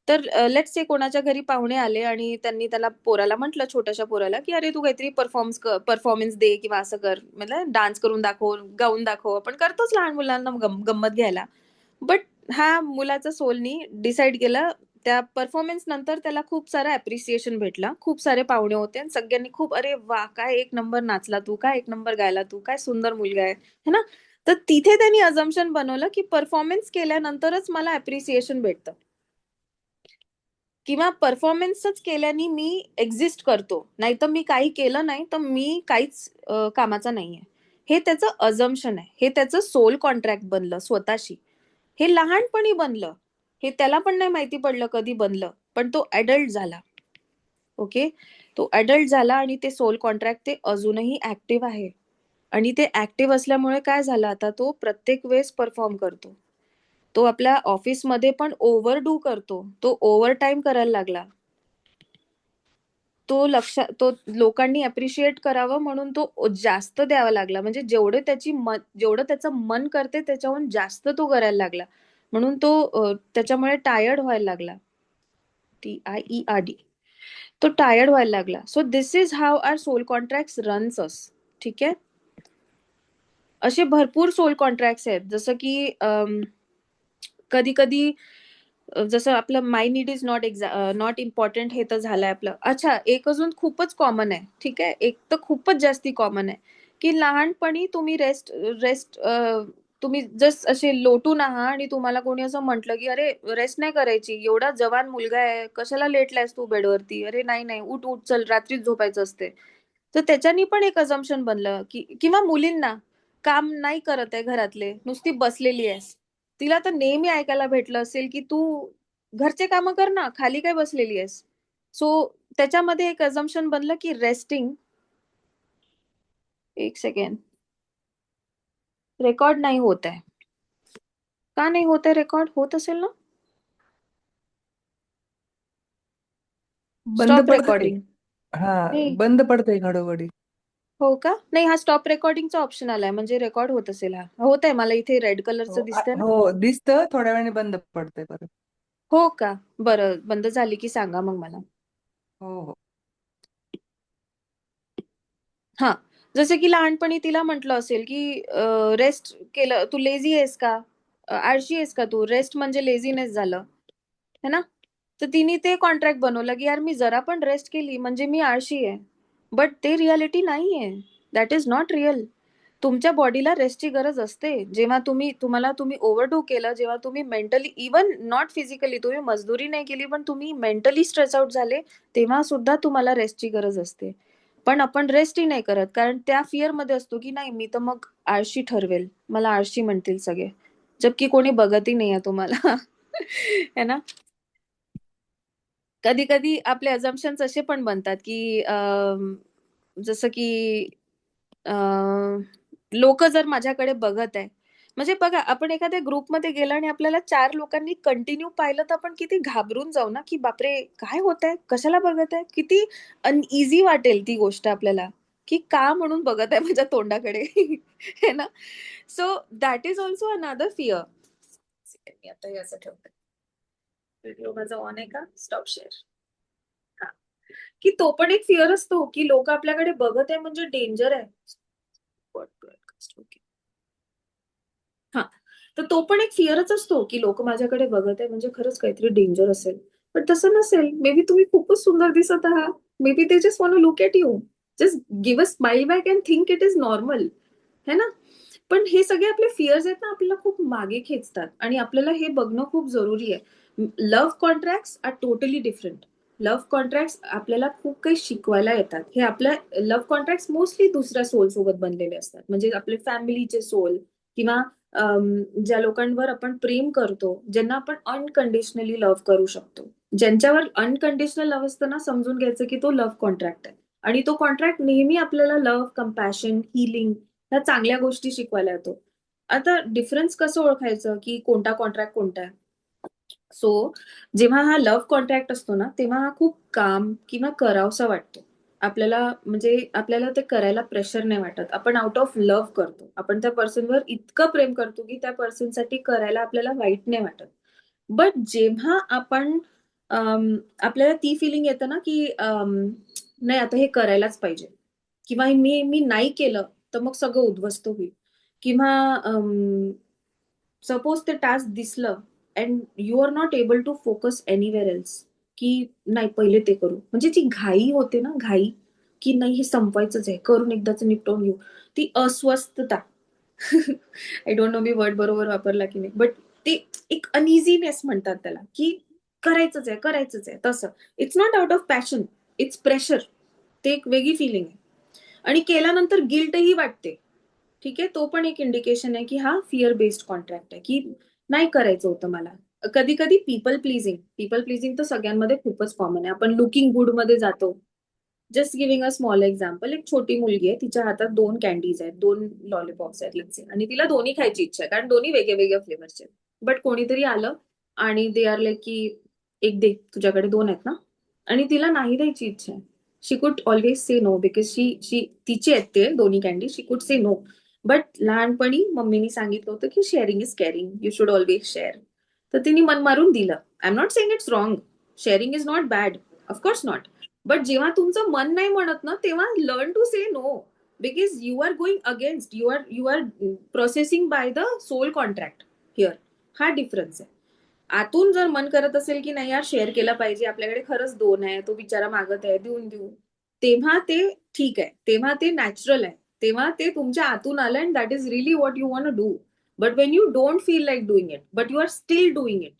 तर लेट्स से कोणाच्या घरी पाहुणे आले आणि त्यांनी त्याला पोराला म्हटलं, छोट्याशा पोराला, की अरे तू काहीतरी परफॉर्मन्स दे किंवा असं कर, मतलब डान्स करून दाखव, गाऊन दाखव. आपण करतोच लहान मुलांना गंमत घ्यायला. बट हा मुलाचा सोलनी डिसाईड केलं. त्या परफॉर्मन्स नंतर त्याला खूप सारं अप्रिसिएशन भेटला. खूप सारे पाहुणे होते आणि सगळ्यांनी खूप, अरे वा काय एक नंबर नाचला तू, काय एक नंबर गायला तू, काय सुंदर मुलगा आहे, है ना. तर तिथे त्यांनी अझम्पशन बनवलं की परफॉर्मन्स केल्यानंतरच मला अप्रिसिएशन भेटतं किंवा परफॉर्मन्सच केल्याने मी एक्झिस्ट करतो, नाही तर मी काही केलं नाही तर मी काहीच कामाचा नाहीये. हे त्याचं अझम्पशन आहे. हे त्याचं सोल कॉन्ट्रॅक्ट बनलं स्वतःशी. हे लहानपणी बनलं. हे त्याला पण नाही माहिती पडलं कधी बनलं, पण तो ऍडल्ट झाला. ओके. तो ऍडल्ट झाला आणि ते सोल कॉन्ट्रॅक्ट ते अजूनही ऍक्टिव्ह आहे. आणि ते ऍक्टिव्ह असल्यामुळे काय झालं, आता तो प्रत्येक वेळेस परफॉर्म करतो. तो आपल्या ऑफिसमध्ये पण ओव्हरडू करतो. तो ओव्हर टाइम करायला लागला. तो लोकांनी अप्रिशिएट करावं म्हणून तो जास्त द्यावा लागला. म्हणजे जेवढं त्याचं मन करते त्याच्याहून जास्त तो करायला लागला. म्हणून तो त्याच्यामुळे टायर्ड व्हायला लागला. TIERD. तो टायर्ड व्हायला लागला. So this is how our soul contracts runs us. ठीक आहे. असे भरपूर सोल कॉन्ट्रॅक्ट्स आहेत. जसं की कधी कधी जसं आपलं माय नीड इज नॉट इम्पॉर्टंट, हे तर झालंय आपलं. अच्छा, एक अजून खूपच कॉमन आहे. ठीक आहे. एक तर खूपच जास्ती कॉमन आहे की लहानपणी तुम्ही रेस्ट तुम्ही जस्ट असे लोटून आहात आणि तुम्हाला कोणी असं म्हटलं की अरे रेस्ट नाही करायची, एवढा जवान मुलगा आहे, कशाला लेटलायस तू बेडवरती, अरे नाही नाही, उठ उठ, चल रात्रीच झोपायचं असते. तर त्याच्यानी पण एक अझम्पशन बनलं की, किंवा मुलींना काम नाही करत आहे घरातले, नुसती बसलेली आहेस, तिला तर नेहमी ऐकायला भेटलं असेल की तू घरचे कामं कर ना, खाली काय बसलेली आहेस. सो त्याच्यामध्ये एक अझम्पशन बनलं की रेस्टिंग. 1 सेकंड. रेकॉर्ड नाही होत आहे. का नाही होत आहे रेकॉर्ड? होत असेल ना. बंद स्टॉप पडतंय. रेकॉर्डिंग. हा, नाही. बंद पडतंय घडोघडी. हो का? नाही, हा स्टॉप रेकॉर्डिंगचा ऑप्शन आलाय, म्हणजे रेकॉर्ड होत असेल. हा होत आहे, मला इथे रेड कलरचं दिसतंय ना. हो दिसतं, थोड्या वेळाने बंद पडतंय परत. हो का? बरं, बंद झाली की सांगा मग मला. हो हो. हा, जसं की लहानपणी तिला म्हटलं असेल की रेस्ट केलं, तू लेझी आहेस का, आळशी आहेस का तू, रेस्ट म्हणजे लेझीनेस झालं, है ना. तर तिने ते कॉन्ट्रॅक्ट बनवलं की यार मी जरा पण रेस्ट केली म्हणजे मी आळशी आहे. बट ते रियालिटी नाहीये. That is not real. तुमच्या बॉडीला रेस्टची गरज असते. जेव्हा तुम्ही ओव्हरडू केलं, जेव्हा तुम्ही मेंटली, इवन नॉट फिजिकली, तुम्ही मजदुरी नाही केली पण तुम्ही मेंटली स्ट्रेस आउट झाले, तेव्हा सुद्धा तुम्हाला रेस्टची गरज असते. पण आपण रेस्टही नाही करत, कारण त्या फिअर मध्ये असतो की नाही, मी तर मग आळशी ठरवेल, मला आळशी म्हणतील सगळे, जबकि कोणी बघतही नाहीये तुम्हाला. है ना? कधी कधी आपले अझम्पशन्स असे पण बनतात की जसं की लोक जर माझ्याकडे बघत आहे, म्हणजे बघा, आपण एखाद्या ग्रुपमध्ये गेलो आणि आपल्याला 4 लोकांनी कंटिन्यू पाहिलं, तर आपण किती घाबरून जाऊ ना, की बापरे, काय होत आहे, कशाला बघत आहे, किती अनइझी वाटेल ती गोष्ट आपल्याला, की का म्हणून बघत आहे माझ्या तोंडाकडे. है ना? So that is also another fear. मी आता हे असं ठेवते. व्हिडिओ माझा ऑन आहे का? Stop share. हा, की तो पण एक फिअर असतो की लोक आपल्याकडे बघत आहे म्हणजे डेंजर आहे. ओके. हा, तर तो पण एक फिअरच असतो की लोक माझ्याकडे बघत आहे म्हणजे खरंच काहीतरी डेंजर असेल. पण तसं नसेल, मे बी तुम्ही खूपच सुंदर दिसत आहात, मे बी ते just want to look at you, just give a smile back and think it is normal. है ना? पण हे सगळे आपले फिअर्स आहेत ना, आपल्याला खूप मागे खेचतात आणि आपल्याला हे बघणं खूप जरुरी आहे. Love contracts are totally different. Love contracts आपल्याला खूप काही शिकवायला येतात. हे आपल्या लव्ह कॉन्ट्रॅक्ट्स मोस्टली दुसऱ्या सोल सोबत बनलेले असतात, म्हणजे आपले फॅमिलीचे सोल, किंवा ज्या लोकांवर आपण प्रेम करतो, ज्यांना आपण अनकंडिशनली लव्ह करू शकतो, ज्यांच्यावर अनकंडिशनल लव्ह असताना समजून घ्यायचं की तो लव्ह कॉन्ट्रॅक्ट आहे. आणि तो कॉन्ट्रॅक्ट नेहमी आपल्याला लव्ह, कंपॅशन, हिलिंग ह्या चांगल्या गोष्टी शिकवायला येतो. आता डिफरन्स कसं ओळखायचं की कोणता कॉन्ट्रॅक्ट कोणता आहे? सो जेव्हा हा लव्ह कॉन्ट्रॅक्ट असतो ना, तेव्हा हा खूप काम किंवा करावसा वाटतो आपल्याला, म्हणजे आपल्याला ते करायला प्रेशर नाही वाटत, आपण आउट ऑफ लव्ह करतो, आपण त्या पर्सनवर इतकं प्रेम करतो की त्या पर्सनसाठी करायला आपल्याला वाईट नाही वाटत. बट जेव्हा आपण आपल्याला ती फिलिंग येतं ना की नाही, आता हे करायलाच पाहिजे, किंवा मी मी नाही केलं तर मग सगळं उद्ध्वस्त होईल, किंवा सपोज ते टास्क दिसलं and you are not able to focus anywhere else, की नाही पहिले ते करू, म्हणजे ती घाई होते ना, घाई, की नाही हे संपवायचंच आहे, करून एकदाच निपटवून घेऊ, ती अस्वस्थता. I don't know me word बरोबर वापरला की नाही, बट ते एक अनइझीनेस म्हणतात त्याला, की करायचंच आहे, करायचंच आहे, तसं. It's not out of passion, it's pressure. ते एक वेगळी फिलिंग आहे. आणि केल्यानंतर गिल्टही वाटते. ठीक आहे, तो पण एक इंडिकेशन आहे की हा फिअर बेस्ड कॉन्ट्रॅक्ट आहे, की नाही करायचं होतं मला. कधी कधी पीपल प्लीजिंग, पीपल प्लीजिंग तर सगळ्यांमध्ये खूपच कॉमन आहे. आपण लुकिंग गुड मध्ये जातो. Just giving a small example, एक छोटी मुलगी आहे, तिच्या हातात 2 कॅन्डीज आहेत, 2 लॉलीपॉप्स आहेत let's say, आणि तिला दोन्ही खायची इच्छा आहे, कारण दोन्ही वेगळे वेगळ्या फ्लेवरचे आहेत. बट कोणीतरी आलं आणि दे आर लाईक की एक दे, तुझ्याकडे 2 आहेत ना, आणि तिला नाही द्यायची इच्छा आहे. शी कुड ऑलवेज से नो, बिकॉज शी शी तिचे आहेत ते दोन्ही candy, she could say no. But लहानपणी मम्मीनी सांगितलं होतं की sharing is caring, you should always share. तर तिने मन मारून दिलं. I am not saying it's wrong, sharing is not bad, of course not. But जेव्हा तुमचं मन नाही म्हणत ना, तेव्हा learn to say no, because you are going against, you are processing by the soul contract here. हा डिफरन्स आहे. आतून जर मन करत असेल की नाही यार, शेअर केला पाहिजे, आपल्याकडे खरंच 2 आहे, तो बिचारा मागत आहे, देऊन देऊ, तेव्हा ते ठीक आहे, तेव्हा ते नॅचरल आहे, तेव्हा ते तुमच्या आतून आलं and that is really what you want to do. But when you don't feel like doing it, but you are still doing it,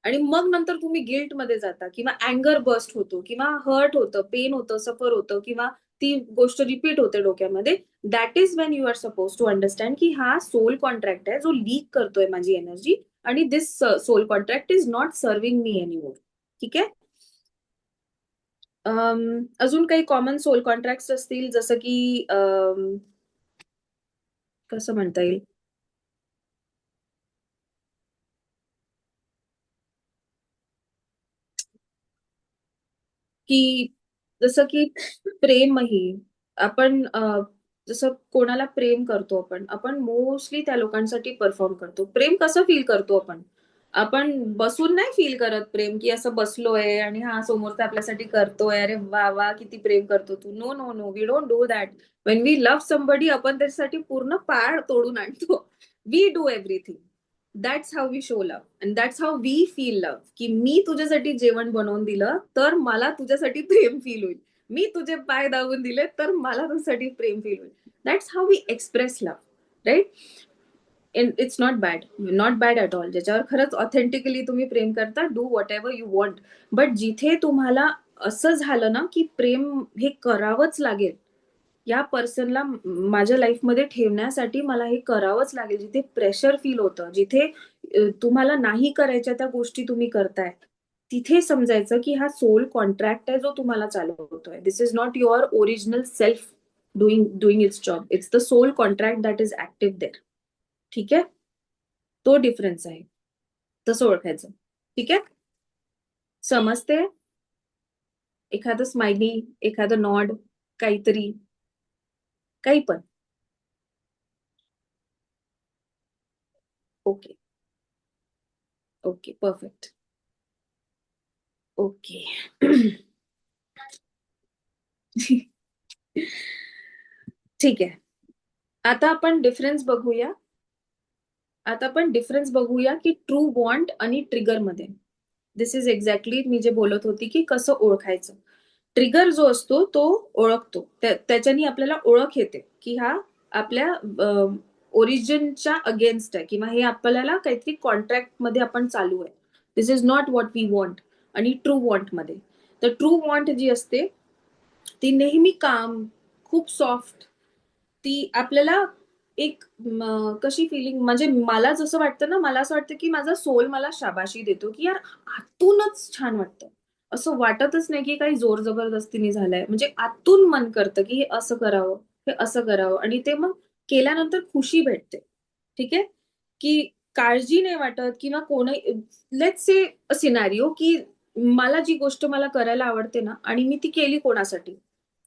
आणि मग नंतर तुम्ही गिल्ट मध्ये जाता, किंवा अँगर बस्ट होतो, किंवा हर्ट होतं, पेन होतं, सफर होतं, किंवा ती गोष्ट रिपीट होते डोक्यामध्ये, that is when you are suppose to understand की हा सोल कॉन्ट्रॅक्ट आहे जो लीक करतोय माझी एनर्जी, आणि this soul contract is not serving me anymore. ठीक आहे. अजून काही कॉमन सोल कॉन्ट्रॅक्ट असतील, जसं की कसं म्हणता येईल, की जसं की प्रेमही आपण जसं कोणाला प्रेम करतो आपण, आपण मोस्टली त्या लोकांसाठी परफॉर्म करतो. प्रेम कसं फील करतो आपण? आपण बसून नाही फील करत प्रेम, की असं बसलोय आणि हा समोरचा आपल्यासाठी करतोय, अरे वा वा किती प्रेम करतो तू. No no no, we don't do that. When we love somebody, आपण त्याच्यासाठी पूर्ण पाळ तोडून आणतो. We do everything. That's how we show love and that's how we feel love. की मी तुझ्यासाठी जेवण बनवून दिलं तर मला तुझ्यासाठी प्रेम फील होईल, मी तुझे पाय दाबून दिले तर मला तुझ्यासाठी प्रेम फील होईल. That's how we express love, right? It's not bad, not bad at all. ज्याच्यावर खरंच ऑथेंटिकली तुम्ही प्रेम करता, do whatever you want. But जिथे तुम्हाला असं झालं ना की प्रेम हे करावंच लागेल, या पर्सनला माझ्या लाईफमध्ये ठेवण्यासाठी मला हे करावंच लागेल. जिथे प्रेशर फील होतं, जिथे तुम्हाला नाही करायच्या त्या गोष्टी तुम्ही करताय, तिथे समजायचं की हा सोल कॉन्ट्रॅक्ट आहे जो तुम्हाला चालवतोय. This is not your original self doing its job. It's the soul contract that is active there. ठीक आहे, तो डिफरन्स आहे. तसं ओळखायचं. ठीक आहे, समजते? एखादं स्माइली, एखादं नॉड, काहीतरी, काही पण. Okay okay, perfect. ओके. ठीक आहे. आता आपण डिफरन्स बघूया. की ट्रू वॉन्ट आणि ट्रिगर मध्ये. दिस इज एक्झॅक्टली मी जे बोलत होती की कसं ओळखायचं. ट्रिगर जो असतो तो ओळखतो, त्याच्यानी आपल्याला ओळख येते की हा आपल्या ओरिजिनच्या अगेन्स्ट आहे किंवा हे आपल्याला काहीतरी कॉन्ट्रॅक्ट मध्ये आपण चालू आहे. This is not what we want. आणि ट्रू वॉन्ट मध्ये, तर ट्रू वॉन्ट जी असते ती नेहमी काम, खूप सॉफ्ट, ती आपल्याला एक कशी फिलिंग, म्हणजे मला जसं वाटतं ना, मला असं वाटतं की माझा सोल मला शाबाशी देतो की यार आतूनच छान वाटतं. असं वाटतच नाही की काही जोर जबरदस्तीने झालंय. म्हणजे आतून मन करतं की हे असं करावं, हे असं करावं, आणि ते मग केल्यानंतर खुशी भेटते. ठीक आहे, की काळजी नाही वाटत किंवा कोणी, लेट्स से अ सिनारिओ की मला जी गोष्ट मला करायला आवडते ना आणि मी ती केली कोणासाठी,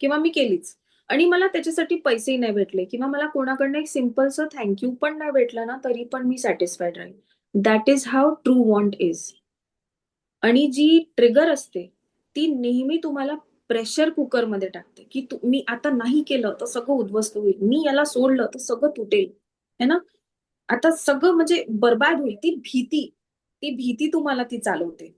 किंवा मी केलीच आणि मला त्याच्यासाठी पैसेही नाही भेटले किंवा मला कोणाकडनं एक सिम्पलचं थँक्यू पण नाही भेटलं ना, तरी पण मी सॅटिस्फाईड राहील. That is how true want is. आणि जी ट्रिगर असते ती नेहमी तुम्हाला प्रेशर कुकर मध्ये टाकते की मी आता नाही केलं तर सगळं उद्ध्वस्त होईल, मी याला सोडलं तर सगळं तुटेल, है ना, आता सगळं म्हणजे बर्बाद होईल. ती भीती तुम्हाला ती चालवते.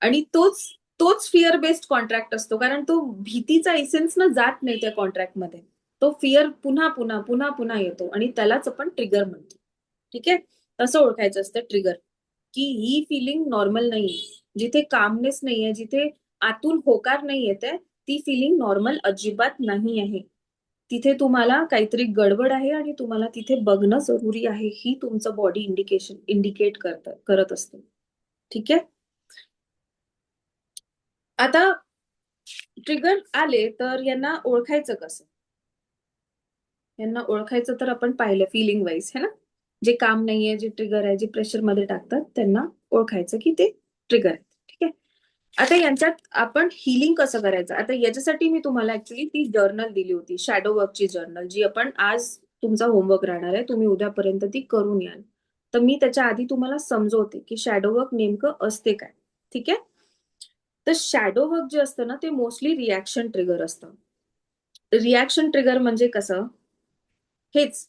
आणि तोच तोच फिअर बेस्ड कॉन्ट्रॅक्ट असतो, कारण तो भीतीचा एसेन्स ना जात नाही त्या कॉन्ट्रॅक्टमध्ये. तो फिअर पुन्हा पुन्हा पुन्हा पुन्हा येतो आणि त्यालाच आपण ट्रिगर म्हणतो. ठीक आहे, तसं ओळखायचं असतं ट्रिगर, की ही फिलिंग नॉर्मल नाहीये. जिथे कामनेस नाहीये, जिथे आतून होकार नाही येते, ती फिलिंग नॉर्मल अजिबात नाही आहे. तिथे तुम्हाला काहीतरी गडबड आहे आणि तुम्हाला तिथे बघणं जरुरी आहे, ही तुमचं बॉडी इंडिकेट करत असतं. ठीक आहे, आता ट्रिगर आले तर यांना ओळखायचं कसं. यांना ओळखायचं तर आपण पाहिलं फिलिंग वाईज, है ना. जे काम नाहीये, जे ट्रिगर आहे, जे प्रेशर मध्ये टाकतात, त्यांना ओळखायचं की ते ट्रिगर आहेत. ठीक आहे, आता यांच्यात आपण हिलिंग कसं करायचं. आता याच्यासाठी मी तुम्हाला ऍक्च्युली ती जर्नल दिली होती, शॅडो वर्कची जर्नल, जी आपण आज तुमचा होमवर्क राहणार आहे, तुम्ही उद्यापर्यंत ती करून याल. तर मी त्याच्या आधी तुम्हाला समजवते की शॅडो वर्क नेमकं असते काय. ठीक आहे, तर शॅडो वर्क जे असतं ना, ते मोस्टली रिॲक्शन ट्रिगर असतं. रिॲक्शन ट्रिगर म्हणजे कसं, हेच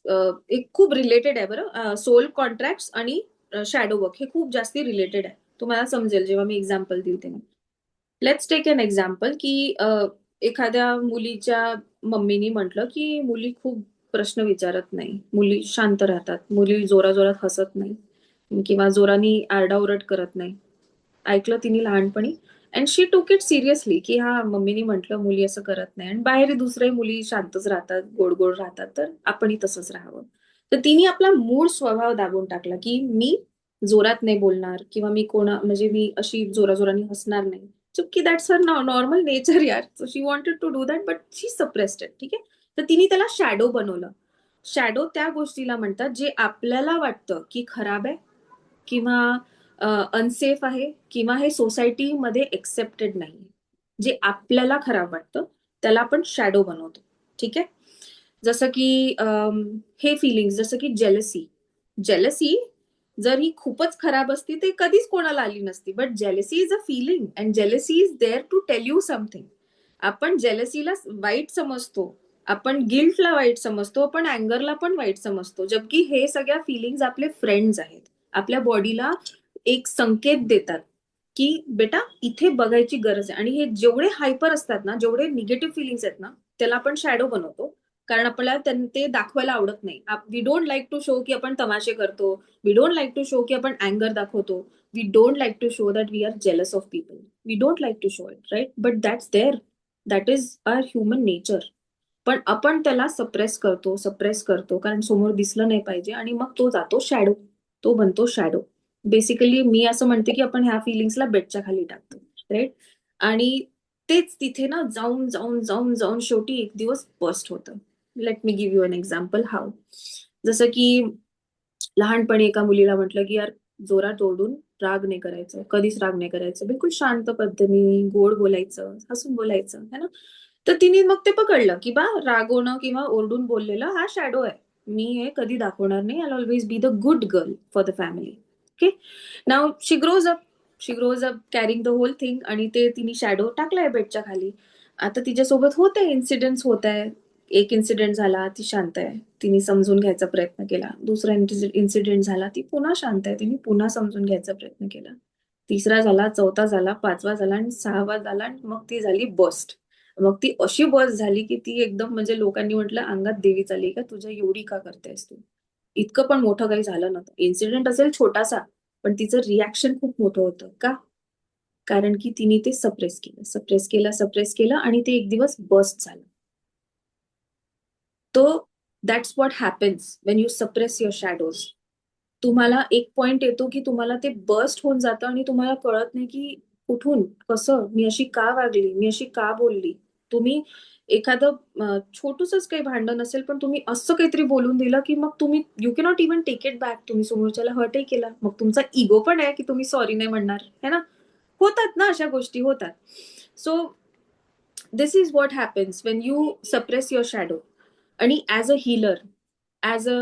एक खूप रिलेटेड आहे बरं. सोल कॉन्ट्रॅक्ट्स आणि शॅडो वर्क हे खूप जास्ती रिलेटेड आहे. तुम्हाला समजेल जेव्हा मी एक्झाम्पल देईल तेव्हा. लेट्स टेक एन एक्झाम्पल की एखाद्या मुलीच्या मम्मीनी म्हटलं की मुली खूप प्रश्न विचारत नाही, मुली शांत राहतात, मुली जोराजोरात हसत नाही किंवा जोरानी आरडाओरड करत नाही. ऐकलं तिने लहानपणी, अँड शी टूक इट सिरियसली की हा मम्मीनी म्हटलं मुली असं करत नाही, आणि बाहेर दुसऱ्या मुली शांतच राहतात, गोड गोड राहतात, तर आपणही तसंच राहावं. तर तिने आपला मूळ स्वभाव दाबून टाकला की मी जोरात नाही बोलणार किंवा मी म्हणजे मी अशी जोराजोराने हसणार नाही. चुकी, दॅट्स हर नॉर्मल नेचर यार. So she wanted to do that but she suppressed it. ठीक आहे, तर तिने त्याला शॅडो बनवलं. शॅडो त्या गोष्टीला म्हणतात जे आपल्याला वाटतं की खराब आहे किंवा अनसेफ आहे किंवा हे सोसायटीमध्ये एक्सेप्टेड नाही, जे आपल्याला खराब वाटतं त्याला आपण शॅडो बनवतो. ठीक आहे, जसं की हे फिलिंग्स, जसं की जेलसी जर ही खूपच खराब असती ते कधीच कोणाला आली नसती. But jealousy is a feeling and jealousy is there to tell you something. आपण जेलसीला वाईट समजतो, आपण गिल्टला वाईट समजतो, आपण अँगरला पण वाईट समजतो, जबकी हे सगळ्या फिलिंग्स आपले फ्रेंड्स आहेत. आपल्या बॉडीला एक संकेत देतात की बेटा इथे बघायची गरज आहे. आणि हे जेवढे हायपर असतात ना, जेवढे निगेटिव्ह फिलिंग्स आहेत ना, त्याला आपण शॅडो बनवतो. कारण आपल्याला ते दाखवायला आवडत नाही. We don't like to show की आपण तमाशे करतो. We don't like to show की आपण अँगर दाखवतो. We don't like to show that we are jealous of people. We don't like to show it, right? But that's there. That is our human nature. पण आपण त्याला suppress करतो कारण समोर दिसलं नाही पाहिजे आणि मग तो जातो शॅडो. तो बनतो शॅडो. बेसिकली मी असं म्हणते की आपण ह्या फिलिंग्सला बेडच्या खाली टाकतो, राईट? आणि तेच तिथे ना जाऊन जाऊन जाऊन जाऊन शेवटी एक दिवस बस्ट होतं. Let me give you an example how. जसं की लहानपणी एका मुलीला म्हटलं की यार जोरात ओरडून राग नाही करायचं, कधीच राग नाही करायचं, बिलकुल शांत पद्धतीने गोड बोलायचं, हसून बोलायचं, है ना? तर तिने मग ते पकडलं की बा रागवणं किंवा ओरडून बोललेलं हा शॅडो आहे. मी हे कधी दाखवणार नाही. I always be the good girl for the family. Okay. Now she grows up carrying the whole thing आणि ते तिने शॅडो टाकलाय बेडच्या खाली. आता तिच्यासोबत होत आहे, इन्सिडेंट्स होत आहे. एक इन्सिडेंट झाला, ती शांत आहे, तिने समजून घ्यायचा प्रयत्न केला. दुसरा इन्सिडेंट झाला, ती पुन्हा शांत आहे, तिने पुन्हा समजून घ्यायचा प्रयत्न केला. तिसरा झाला, चौथा झाला, पाचवा झाला आणि सहावा झाला आणि मग ती झाली बस्ट. मग ती अशी बस झाली की ती एकदम म्हणजे लोकांनी म्हटलं अंगात देवी चालली का, तुझ्या एवढी का करतेस तू? इतकं पण मोठं काही झालं नव्हतं. इन्सिडेंट असेल छोटासा, पण तिचं रिॲक्शन खूप मोठं होतं. का? कारण की तिने ते सप्रेस केलं आणि ते एक दिवस बस्ट झालं. तो that's what happens when you suppress your shadows. तुम्हाला एक पॉइंट येतो की तुम्हाला ते बस्ट होऊन जातं आणि तुम्हाला कळत नाही की कुठून, कसं, मी अशी का वागली, मी अशी का बोलली. तुम्ही एखादं छोटूसच काही भांडण असेल पण तुम्ही असं काहीतरी बोलून दिलं की मग तुम्ही you cannot even take it back. तुम्ही समोरच्याला हर्टही केला, मग तुमचा इगो पण आहे की तुम्ही सॉरी नाही म्हणणार, है ना? होतात ना अशा गोष्टी, होतात. So this is what happens when you suppress your shadow. आणि as a healer, as a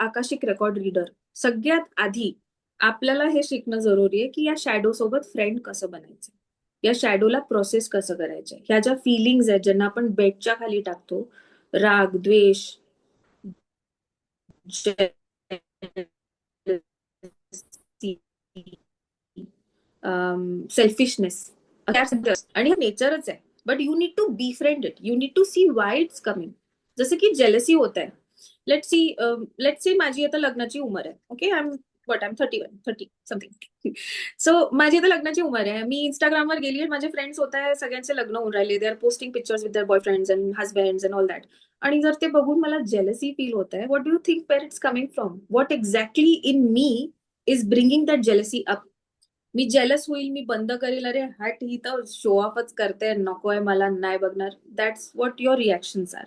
Akashic record reader, सगळ्यात आधी आपल्याला हे शिकणं जरुरी आहे की या शॅडो सोबत फ्रेंड कसं बनायचं, या शॅडोला प्रोसेस कसं करायचं. ह्या ज्या फिलिंग्स आहेत ज्यांना आपण बेडच्या खाली टाकतो, राग, द्वेष, सेल्फिशनेस, आणि नेचरच आहे. But you need to befriend it. You need to see why it's coming. जसं की जेलसी होत आहे. लेट सी माझी आता लग्नाची उमर आहे. Okay, I am 30 something. सो माझी आता लग्नाची उमर आहे. मी इंस्टाग्रामवर गेली आहे, माझे फ्रेंड्स होत आहे, सगळ्यांचे लग्न होऊन राहिले. They are posting pictures with their boyfriends and husbands and all that. आणि जर ते बघून मला जेलसी फील होत आहे, what do you think where it's coming from? What exactly in me is bringing that jealousy up? मी jealous होईल, मी बंद करेल, अरे हट ही तर शो ऑफच करते, नकोय मला, नाही बघणार. That's what your reactions are.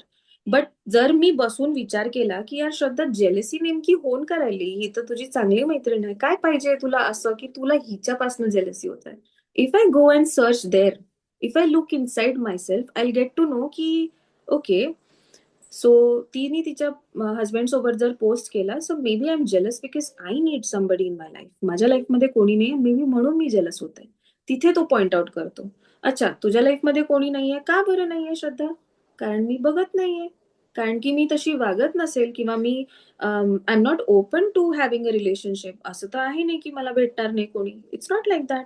But जर मी बसून विचार केला की यार श्रद्धा, जेलसी नेमकी होऊन करायली, ही तर तुझी चांगली मैत्रीण आहे, काय पाहिजे तुला असं की तुला हिच्यापासून जेलसी होत आहे? If I go and search there, if I look inside myself, I get to know की ओके, सो तिने तिच्या हजबंड सोबत जर पोस्ट केला, so maybe I am jealous because I need somebody in my life. माझ्या लाईफमध्ये कोणी नाही, मे बी म्हणून मी जेलस होते. तिथे तो पॉइंट आउट करतो. अच्छा, तुझ्या लाईफमध्ये कोणी नाहीये, का बरं नाहीये श्रद्धा? कारण मी बघत नाहीये, कारण की मी तशी वागत नसेल, किंवा मी I am not open to having a relationship. असं तर आहे नाही की मला भेटणार नाही कोणी. It's not like that.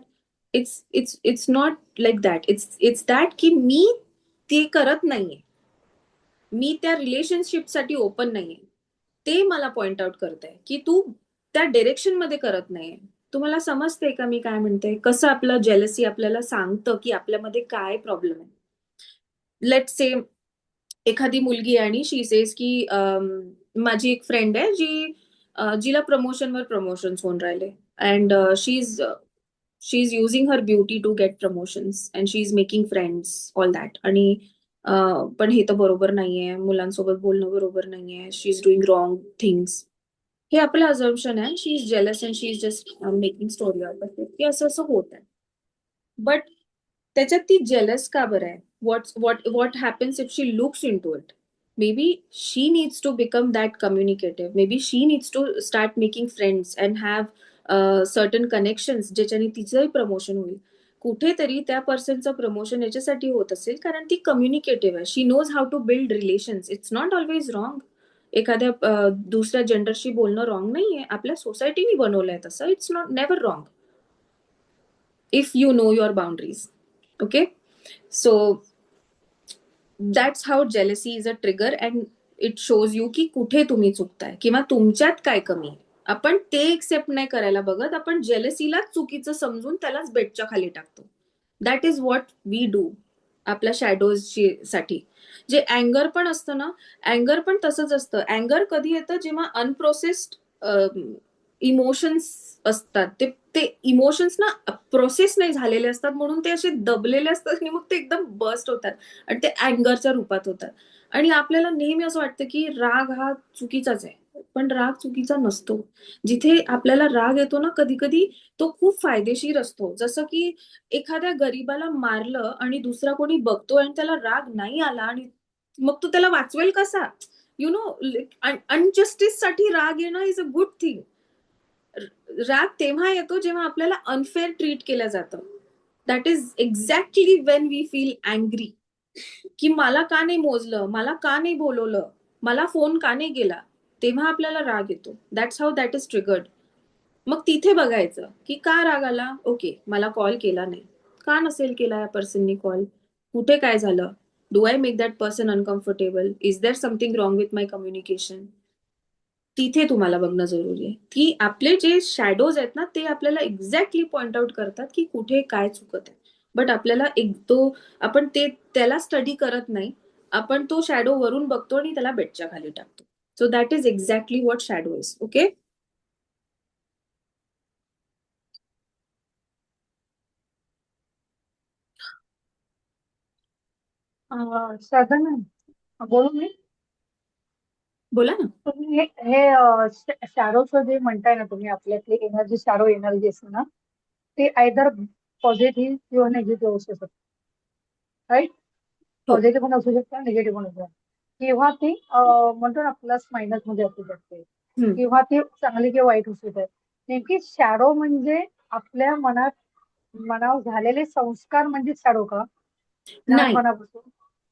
It's not like that. It's that की मी ते करत नाहीये, मी त्या रिलेशनशिपसाठी ओपन नाहीये. ते मला पॉइंट आउट करतंय की तू त्या डिरेक्शन मध्ये करत नाहीये. तुम्हाला समजते का मी काय म्हणते? कसं आपलं जेलसी आपल्याला सांगतं की आपल्यामध्ये काय प्रॉब्लेम आहे. लेट से एखादी मुलगी आहे आणि शी सेज की माझी एक फ्रेंड आहे जिला प्रमोशनवर प्रमोशन्स होऊन राहिले, and she is using her beauty to get promotions and she is making friends all that. आणि पण हे तर बरोबर नाहीये, मुलांसोबत बोलणं बरोबर नाहीये, she is doing wrong things. हे आपलं अझम्पशन आहे. She is jealous and she is just making story out of it की असं असं होत आहे. बट त्याच्यात ती जेलस का बरं आहे? what happens if she looks into it? Maybe she needs to become that communicative. Maybe she needs to start making friends and have certain connections ज्याच्याने तिचंही प्रमोशन होईल. कुठेतरी त्या पर्सनचं प्रमोशन याच्यासाठी होत असेल कारण ती कम्युनिकेटिव्ह आहे. She knows how to build relations. It's not always wrong. एखाद्या दुसऱ्या जेंडरशी बोलणं रॉंग नाहीये. आपल्या सोसायटीने बनवलंय तसं. It's not never wrong if you know your boundaries. Okay, so that's how jealousy is a trigger and it shows you की कुठे तुम्ही चुकताय किंवा तुमच्यात काय कमी आहे. आपण ते एक्सेप्ट नाही करायला बघत, आपण जेलसीलाच चुकीचं समजून त्यालाच बेडच्या खाली टाकतो. That is what we do आपल्या शॅडोजची साठी. जे अँगर पण असतं ना, अँगर पण तसंच असतं. अँगर कधी येतं जेव्हा अनप्रोसेस्ड इमोशन्स असतात. ते ते इमोशन्स ना प्रोसेस नाही झालेले असतात, म्हणून ते असे दबलेले असतात आणि मग ते एकदम बस्ट होतात आणि ते अँगरच्या रूपात होतात. आणि आपल्याला नेहमी असं वाटतं की राग हा चुकीचाच आहे, पण राग चुकीचा नसतो. जिथे आपल्याला राग येतो ना, कधी कधी तो खूप फायदेशीर असतो. जसं की एखाद्या गरीबाला मारलं आणि दुसरा कोणी बघतोय आणि त्याला राग नाही आला आणि मग तो त्याला वाचवेल कसा? यु नो, अनजस्टिस साठी राग येणं इज अ गुड थिंग. राग तेव्हा येतो जेव्हा आपल्याला अनफेअर ट्रीट केलं जातं. That is exactly when we feel angry, की मला का नाही मोजलं, मला का नाही बोलवलं, मला फोन का नाही गेला, तेव्हा आपल्याला राग येतो. That's how that is triggered. मग तिथे बघायचं की का राग आला. ओके, मला कॉल केला नाही, का नसेल केला या पर्सननी कॉल, कुठे काय झालं, do I make that person uncomfortable, is there something wrong with my communication. तिथे तुम्हाला बघणं जरुरी आहे की आपले जे शॅडोज आहेत ना, ते आपल्याला एक्झॅक्टली पॉइंट आउट करतात की कुठे काय चुकत आहे. बट आपल्याला आपण त्याला स्टडी करत नाही, आपण तो शॅडो वरून बघतो आणि त्याला बेडच्या खाली टाकतो. So that is exactly what shadow is. Okay. Shraddha ma'am, बोलू मी? बोला ना. तुम्ही हे शॅडोचं जे म्हणताय ना तुम्ही, आपल्यातली एनर्जी, शॅडो एनर्जी असते ना, ते आयदर पॉझिटिव्ह किंवा निगेटिव्ह असू शकते, राईट? हो. पॉझिटिव्ह पण असू शकतं, निगेटिव्ह पण असू शकतं, किंवा ती म्हणतो ना प्लस मायनस मध्ये असू शकते, हम्म. किंवा ती चांगली किंवा वाईट असू शकते. नेमकी शॅडो म्हणजे आपल्या मनावर झालेले संस्कार म्हणजे शॅडो का, नाही लहानपणापासून?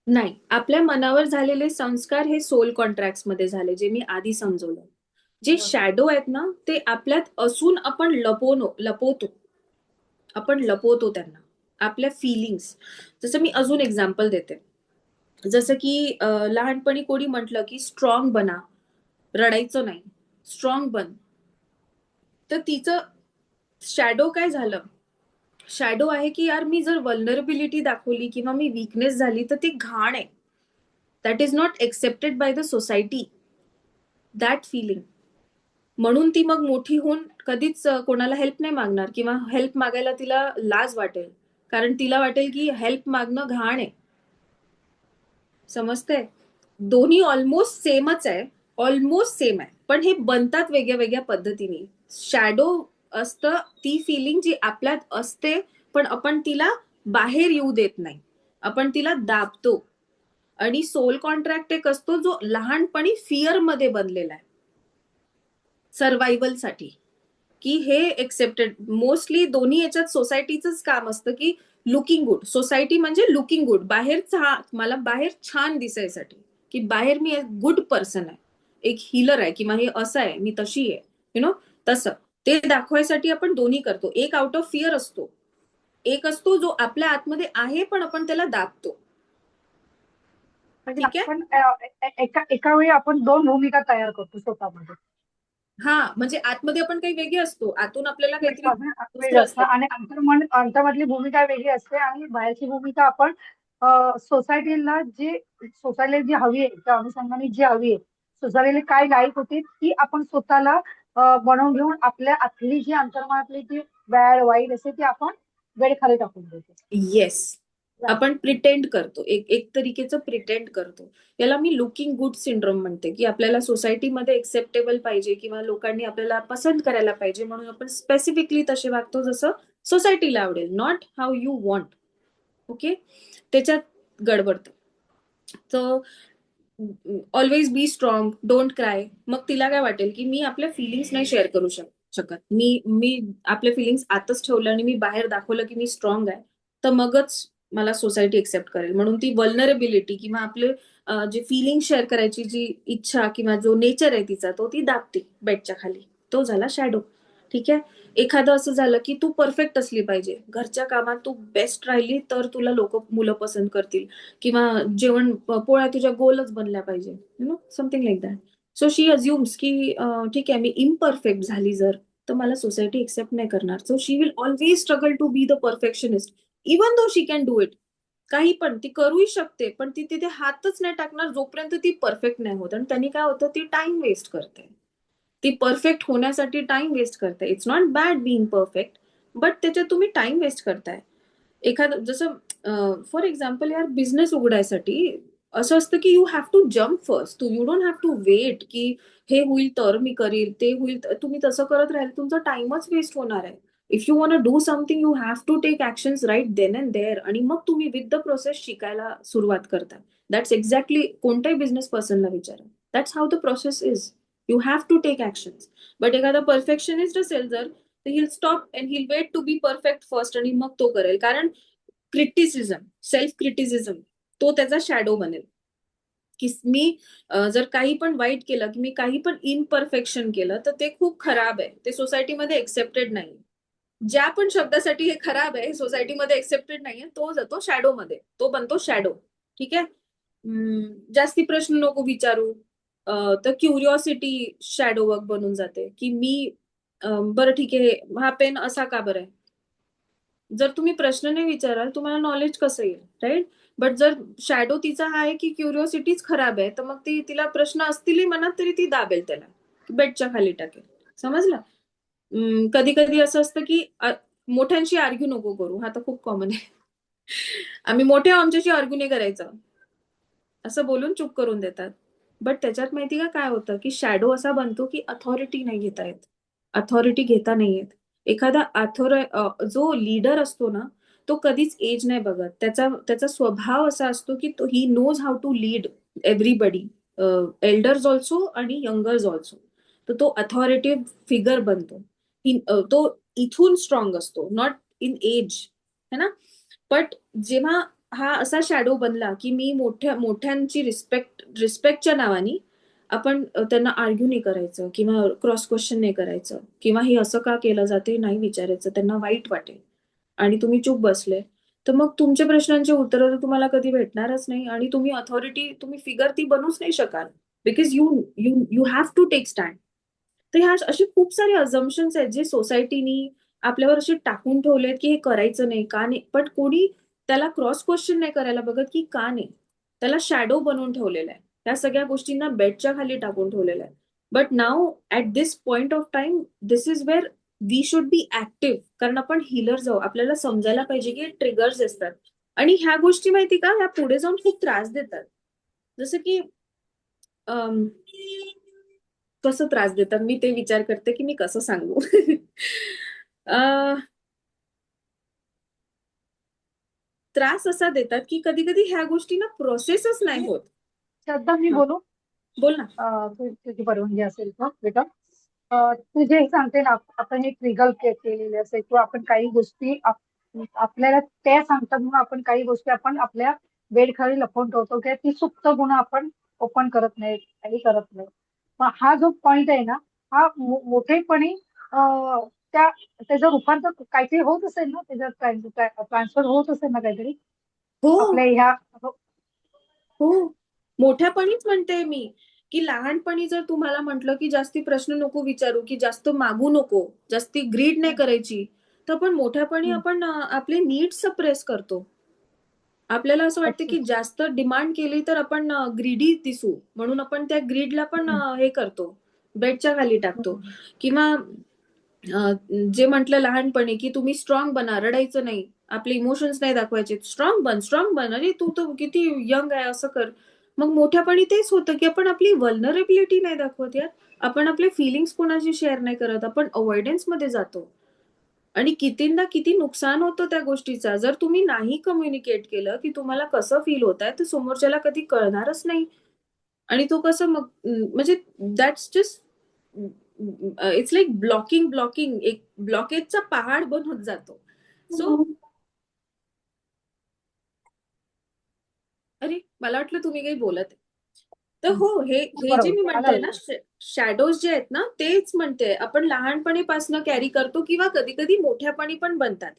नाही, आपल्या मनावर झालेले संस्कार हे सोल कॉन्ट्रॅक्ट मध्ये झाले, जे मी आधी समजवलं. जे शॅडो आहेत ना, ते आपल्यात असून आपण लपवतो त्यांना, आपल्या फिलिंग्स. जसं मी अजून एक्झाम्पल देते. जसं की लहानपणी कोणी म्हटलं की स्ट्रॉंग बना, रडायचं नाही, स्ट्रॉंग बन, तर तिचं शॅडो काय झालं? शॅडो आहे की यार, मी जर वल्नरेबिलिटी दाखवली किंवा मी वीकनेस झाली तर ती घाण आहे. That is not accepted by the society, that feeling. म्हणून ती मग मोठी होऊन कधीच कोणाला हेल्प नाही मागणार किंवा हेल्प मागायला तिला लाज वाटेल, कारण तिला वाटेल की हेल्प मागणं घाण आहे. समजतंय? दोन्ही ऑलमोस्ट सेमच आहे, ऑलमोस्ट सेम आहे, पण हे बनतात वेगळ्या वेगळ्या पद्धतीने. शॅडो असतं ती फिलिंग जी आपल्यात असते, पण आपण तिला बाहेर येऊ देत नाही, आपण तिला दाबतो. आणि सोल कॉन्ट्रॅक्ट एक असतो जो लहानपणी फिअर मध्ये बनलेला आहे, सर्व्हायव्हल साठी, की हे एक्सेप्टेड. मोस्टली दोन्ही याच्यात सोसायटीच काम असतं की लुकिंग गुड. सोसायटी म्हणजे लुकिंग गुड, मला बाहेर छान दिसायसाठी, की बाहेर मी एक गुड पर्सन आहे, एक हिलर आहे, किंवा हे असं आहे, मी तशी आहे, यु नो, तसं ते दाखवायसाठी आपण दोन्ही करतो. एक आउट ऑफ फिअर असतो, एक असतो जो आपल्या आतमध्ये आहे पण आपण त्याला दाबतो. म्हणजे ठीक आहे. आपण एका वेळी आपण दोन भूमिका तयार करतो स्वतःमध्ये. हा, म्हणजे आतमध्ये आपण काही वेगळे असतो, आतून आपल्याला काहीतरी वेगळं दुसरं असतं असतं. आणि अंतर्मधली भूमिका वेगळी असते, आणि बाहेरची भूमिका आपण सोसायटीला जी हवी आहे, त्या अनुषंगाने जी हवी आहे, सोसायटीला काय लाईक होती ती आपण स्वतःला बनवून घेऊन आपल्या आतली जी अंतर्मनातली जी बॅड वाईट असते ती आपण वेळेखाली टाकून देतो. येस, आपण प्रिटेंड करतो, एक तरीकेचं प्रिटेंड करतो. याला मी लुकिंग गुड सिंड्रोम म्हणते, की आपल्याला सोसायटीमध्ये एक्सेप्टेबल पाहिजे किंवा लोकांनी आपल्याला पसंत करायला पाहिजे, म्हणून आपण स्पेसिफिकली तसे वागतो जसं सोसायटीला आवडेल, not how you want. Okay, त्याच्यात गडबडतं. तर always be strong, don't cry. मग तिला काय वाटेल की मी आपल्या फिलिंग्स नाही शेअर करू शकत, मी आपल्या फिलिंग्स आतच ठेवलं आणि मी बाहेर दाखवलं की मी स्ट्रॉंग आहे, तर मगच मला सोसायटी एक्सेप्ट करेल. म्हणून ती वल्नरेबिलिटी किंवा आपले जे फिलिंग शेअर करायची जी इच्छा किंवा जो नेचर आहे तिचा, तो ती दाबते बेडच्या खाली. तो झाला शॅडो. ठीक आहे. एखादं असं झालं की तू परफेक्ट असली पाहिजे, घरच्या कामात तू बेस्ट राहिली तर तुला मुलं पसंत करतील, किंवा पोळ्या तुझ्या गोलच बनल्या पाहिजे, something like that. So she assumes की ठीक आहे, मी इम्परफेक्ट झाली जर, तर मला सोसायटी एक्सेप्ट नाही करणार. So she will always struggle to be the perfectionist, even though she can do it. काही पण ती करूही शकते, पण ती तिथे हातच नाही टाकणार जोपर्यंत ती परफेक्ट नाही होत. आणि त्यांनी काय होतं, ती टाइम वेस्ट करते. ती परफेक्ट होण्यासाठी टाइम वेस्ट करताय. It's not bad being perfect, but त्याच्यात तुम्ही टाइम वेस्ट करताय. एखादं जसं फॉर एक्झाम्पल यार, बिझनेस उघडायसाठी असं असतं की you have to jump first. You don't have to wait की हे होईल तर मी करील, ते होईल तुम्ही तसं करत राहील, तुमचा टाइमच वेस्ट होणार आहे. If you want do something, you have to take actions right then and there, आणि मग तुम्ही विथ द प्रोसेस शिकायला सुरुवात करता. दॅट्स एक्झॅक्टली, कोणत्याही बिझनेस पर्सनला विचारा, that's how the process is. You have to take actions. But एखादा परफेक्शनिस्ट असेल जर, तर he'll stop and he'll wait to be perfect first, आणि मग तो करेल. कारण क्रिटिसिझम, सेल्फ क्रिटिसिझम, तो त्याचा शॅडो बनेल. की मी जर काही पण वाईट केलं, की मी काही पण इम्परफेक्शन केलं, तर ते खूप खराब आहे, ते सोसायटीमध्ये एक्सेप्टेड नाही. ज्या पण शब्दासाठी हे खराब आहे, सोसायटीमध्ये एक्सेप्टेड नाहीये, तो जातो शॅडो मध्ये, तो बनतो शॅडो. ठीक आहे. जास्ती प्रश्न नको विचारू, तर क्युरिओसिटी शॅडो वर्क बनून जाते. की मी बरं ठीक आहे, हा पेन असा का बरं आहे. जर तुम्ही प्रश्न नाही विचाराल, तुम्हाला नॉलेज कसं येईल, राईट? बट जर शॅडो तिचा हा आहे की क्युरिओसिटीच खराब आहे, तर मग तिला प्रश्न असतीलही मनात तरी ती दाबेल त्याला, बेडच्या खाली टाकेल. समजलं? कधी कधी असं असतं की मोठ्यांशी आर्ग्यू नको करू, हा तर खूप कॉमन आहे. आम्ही मोठे आमच्याशी आर्ग्यू नाही करायचं, असं बोलून चूप करून देतात. बट त्याच्यात माहिती का काय होतं, की शॅडो असा बनतो की अथॉरिटी नाही घेता येत, अथॉरिटी घेता नाही येत. एखादा जो लीडर असतो ना, तो कधीच एज नाही बघत. त्याचा स्वभाव असा असतो की he knows how to lead everybody, elders also आणि यंगर्स ऑल्सो. तर तो अथॉरिटेटिव्ह फिगर बनतो. तो इथून स्ट्रॉंग असतो, नॉट इन एज, है ना. बट जेव्हा हा असा शॅडो बनला की मी मोठ्यांची रिस्पेक्टच्या नावाने आपण त्यांना आर्ग्यू नाही करायचं, किंवा क्रॉस क्वेश्चन नाही करायचं, किंवा हे असं का केलं जाते नाही विचारायचं, त्यांना वाईट वाटेल, आणि तुम्ही चूप बसले, तर मग तुमच्या प्रश्नांची उत्तरं तर तुम्हाला कधी भेटणारच नाही, आणि तुम्ही फिगर ती बनूच नाही शकाल. Because you you you have to take stand. तर ह्या असे खूप सारे अझम्पन्स आहेत जे सोसायटीनी आपल्यावर असे टाकून ठेवलेत की हे करायचं नाही, का नाही. बट कोणी त्याला क्रॉस क्वेश्चन नाही करायला बघत की का नाही. त्याला शॅडो बनवून ठेवलेला आहे, त्या सगळ्या गोष्टींना बेडच्या खाली टाकून ठेवलेलं आहे. But now at this point of time, this is where we should be active. कारण आपण हिलर जाऊ, आपल्याला समजायला पाहिजे की ट्रिगर्स असतात, आणि ह्या गोष्टी माहिती का, ह्या पुढे जाऊन खूप त्रास देतात. जसं की कसं त्रास देतात, मी ते विचार करते की मी कसं सांगू. त्रास असा देतात की कधी कधी ह्या गोष्टी ना प्रोसेसच नाही होत. श्रद्धा, मी हा, बोलू? बोल ना. तुझी परवानगी असेल तर बेटा. तू जे सांगते ना, आपण एक ट्रिगर केलेले असेल, किंवा आपण काही गोष्टी आपल्याला त्या सांगतात म्हणून आपण काही गोष्टी आपण आपल्या बेड खाली लपवून ठेवतो, किंवा ती सुप्त गुण आपण ओपन करत नाही, काही करत नाही. मग हा जो पॉइंट आहे ना, हा मोठेपणी त्या त्याचं रूपांतर काहीतरी होत असेल ना, त्याच्यात ट्रान्सफर होत असेल ना काहीतरी हो आपल्या ह्या. हो, मोठ्यापणीच म्हणते मी, की लहानपणी जर तुम्हाला म्हटलं की जास्ती प्रश्न नको विचारू, की जास्त मागू नको, जास्ती ग्रीड नाही करायची, तर पण मोठ्यापणी आपण आपले नीड्स सप्रेस करतो. आपल्याला असं वाटतं की जास्त डिमांड केली तर आपण ग्रीडी दिसू, म्हणून आपण त्या ग्रीडला पण हे करतो, बेडच्या खाली टाकतो. किंवा जे म्हटलं लहानपणी की तुम्ही स्ट्रॉंग बना, रडायचं नाही, आपले इमोशन्स नाही दाखवायचे, स्ट्रॉंग बन, स्ट्रॉंग बन, अरे तू तर किती यंग आहे, असं कर. मग मोठ्यापणी तेच होतं की आपण आपली व्हल्नरेबिलिटी नाही दाखवत यार, आपण आपले फिलिंग्स कोणाशी शेअर नाही करत, आपण अवॉइडन्स मध्ये जातो. आणि कितींदा किती नुकसान होतं त्या गोष्टीचा. जर तुम्ही नाही कम्युनिकेट केलं की तुम्हाला कसं फील होत आहे, तर समोरच्याला कधी कळणारच नाही. आणि तो कसं मग म्हणजे that's just, it's like blocking, एक ब्लॉकेजचा पहाड बनत जातो. सो अरे मला वाटलं तुम्ही काही बोलत आहे. तर हो, हे जे बरोबर मी आलं म्हणते ना, लक्षात. शॅडोज जे आहेत ना, तेच म्हणते आपण लहानपणीपासून कॅरी करतो किंवा कधी कधी मोठ्यापणी पण बनतात.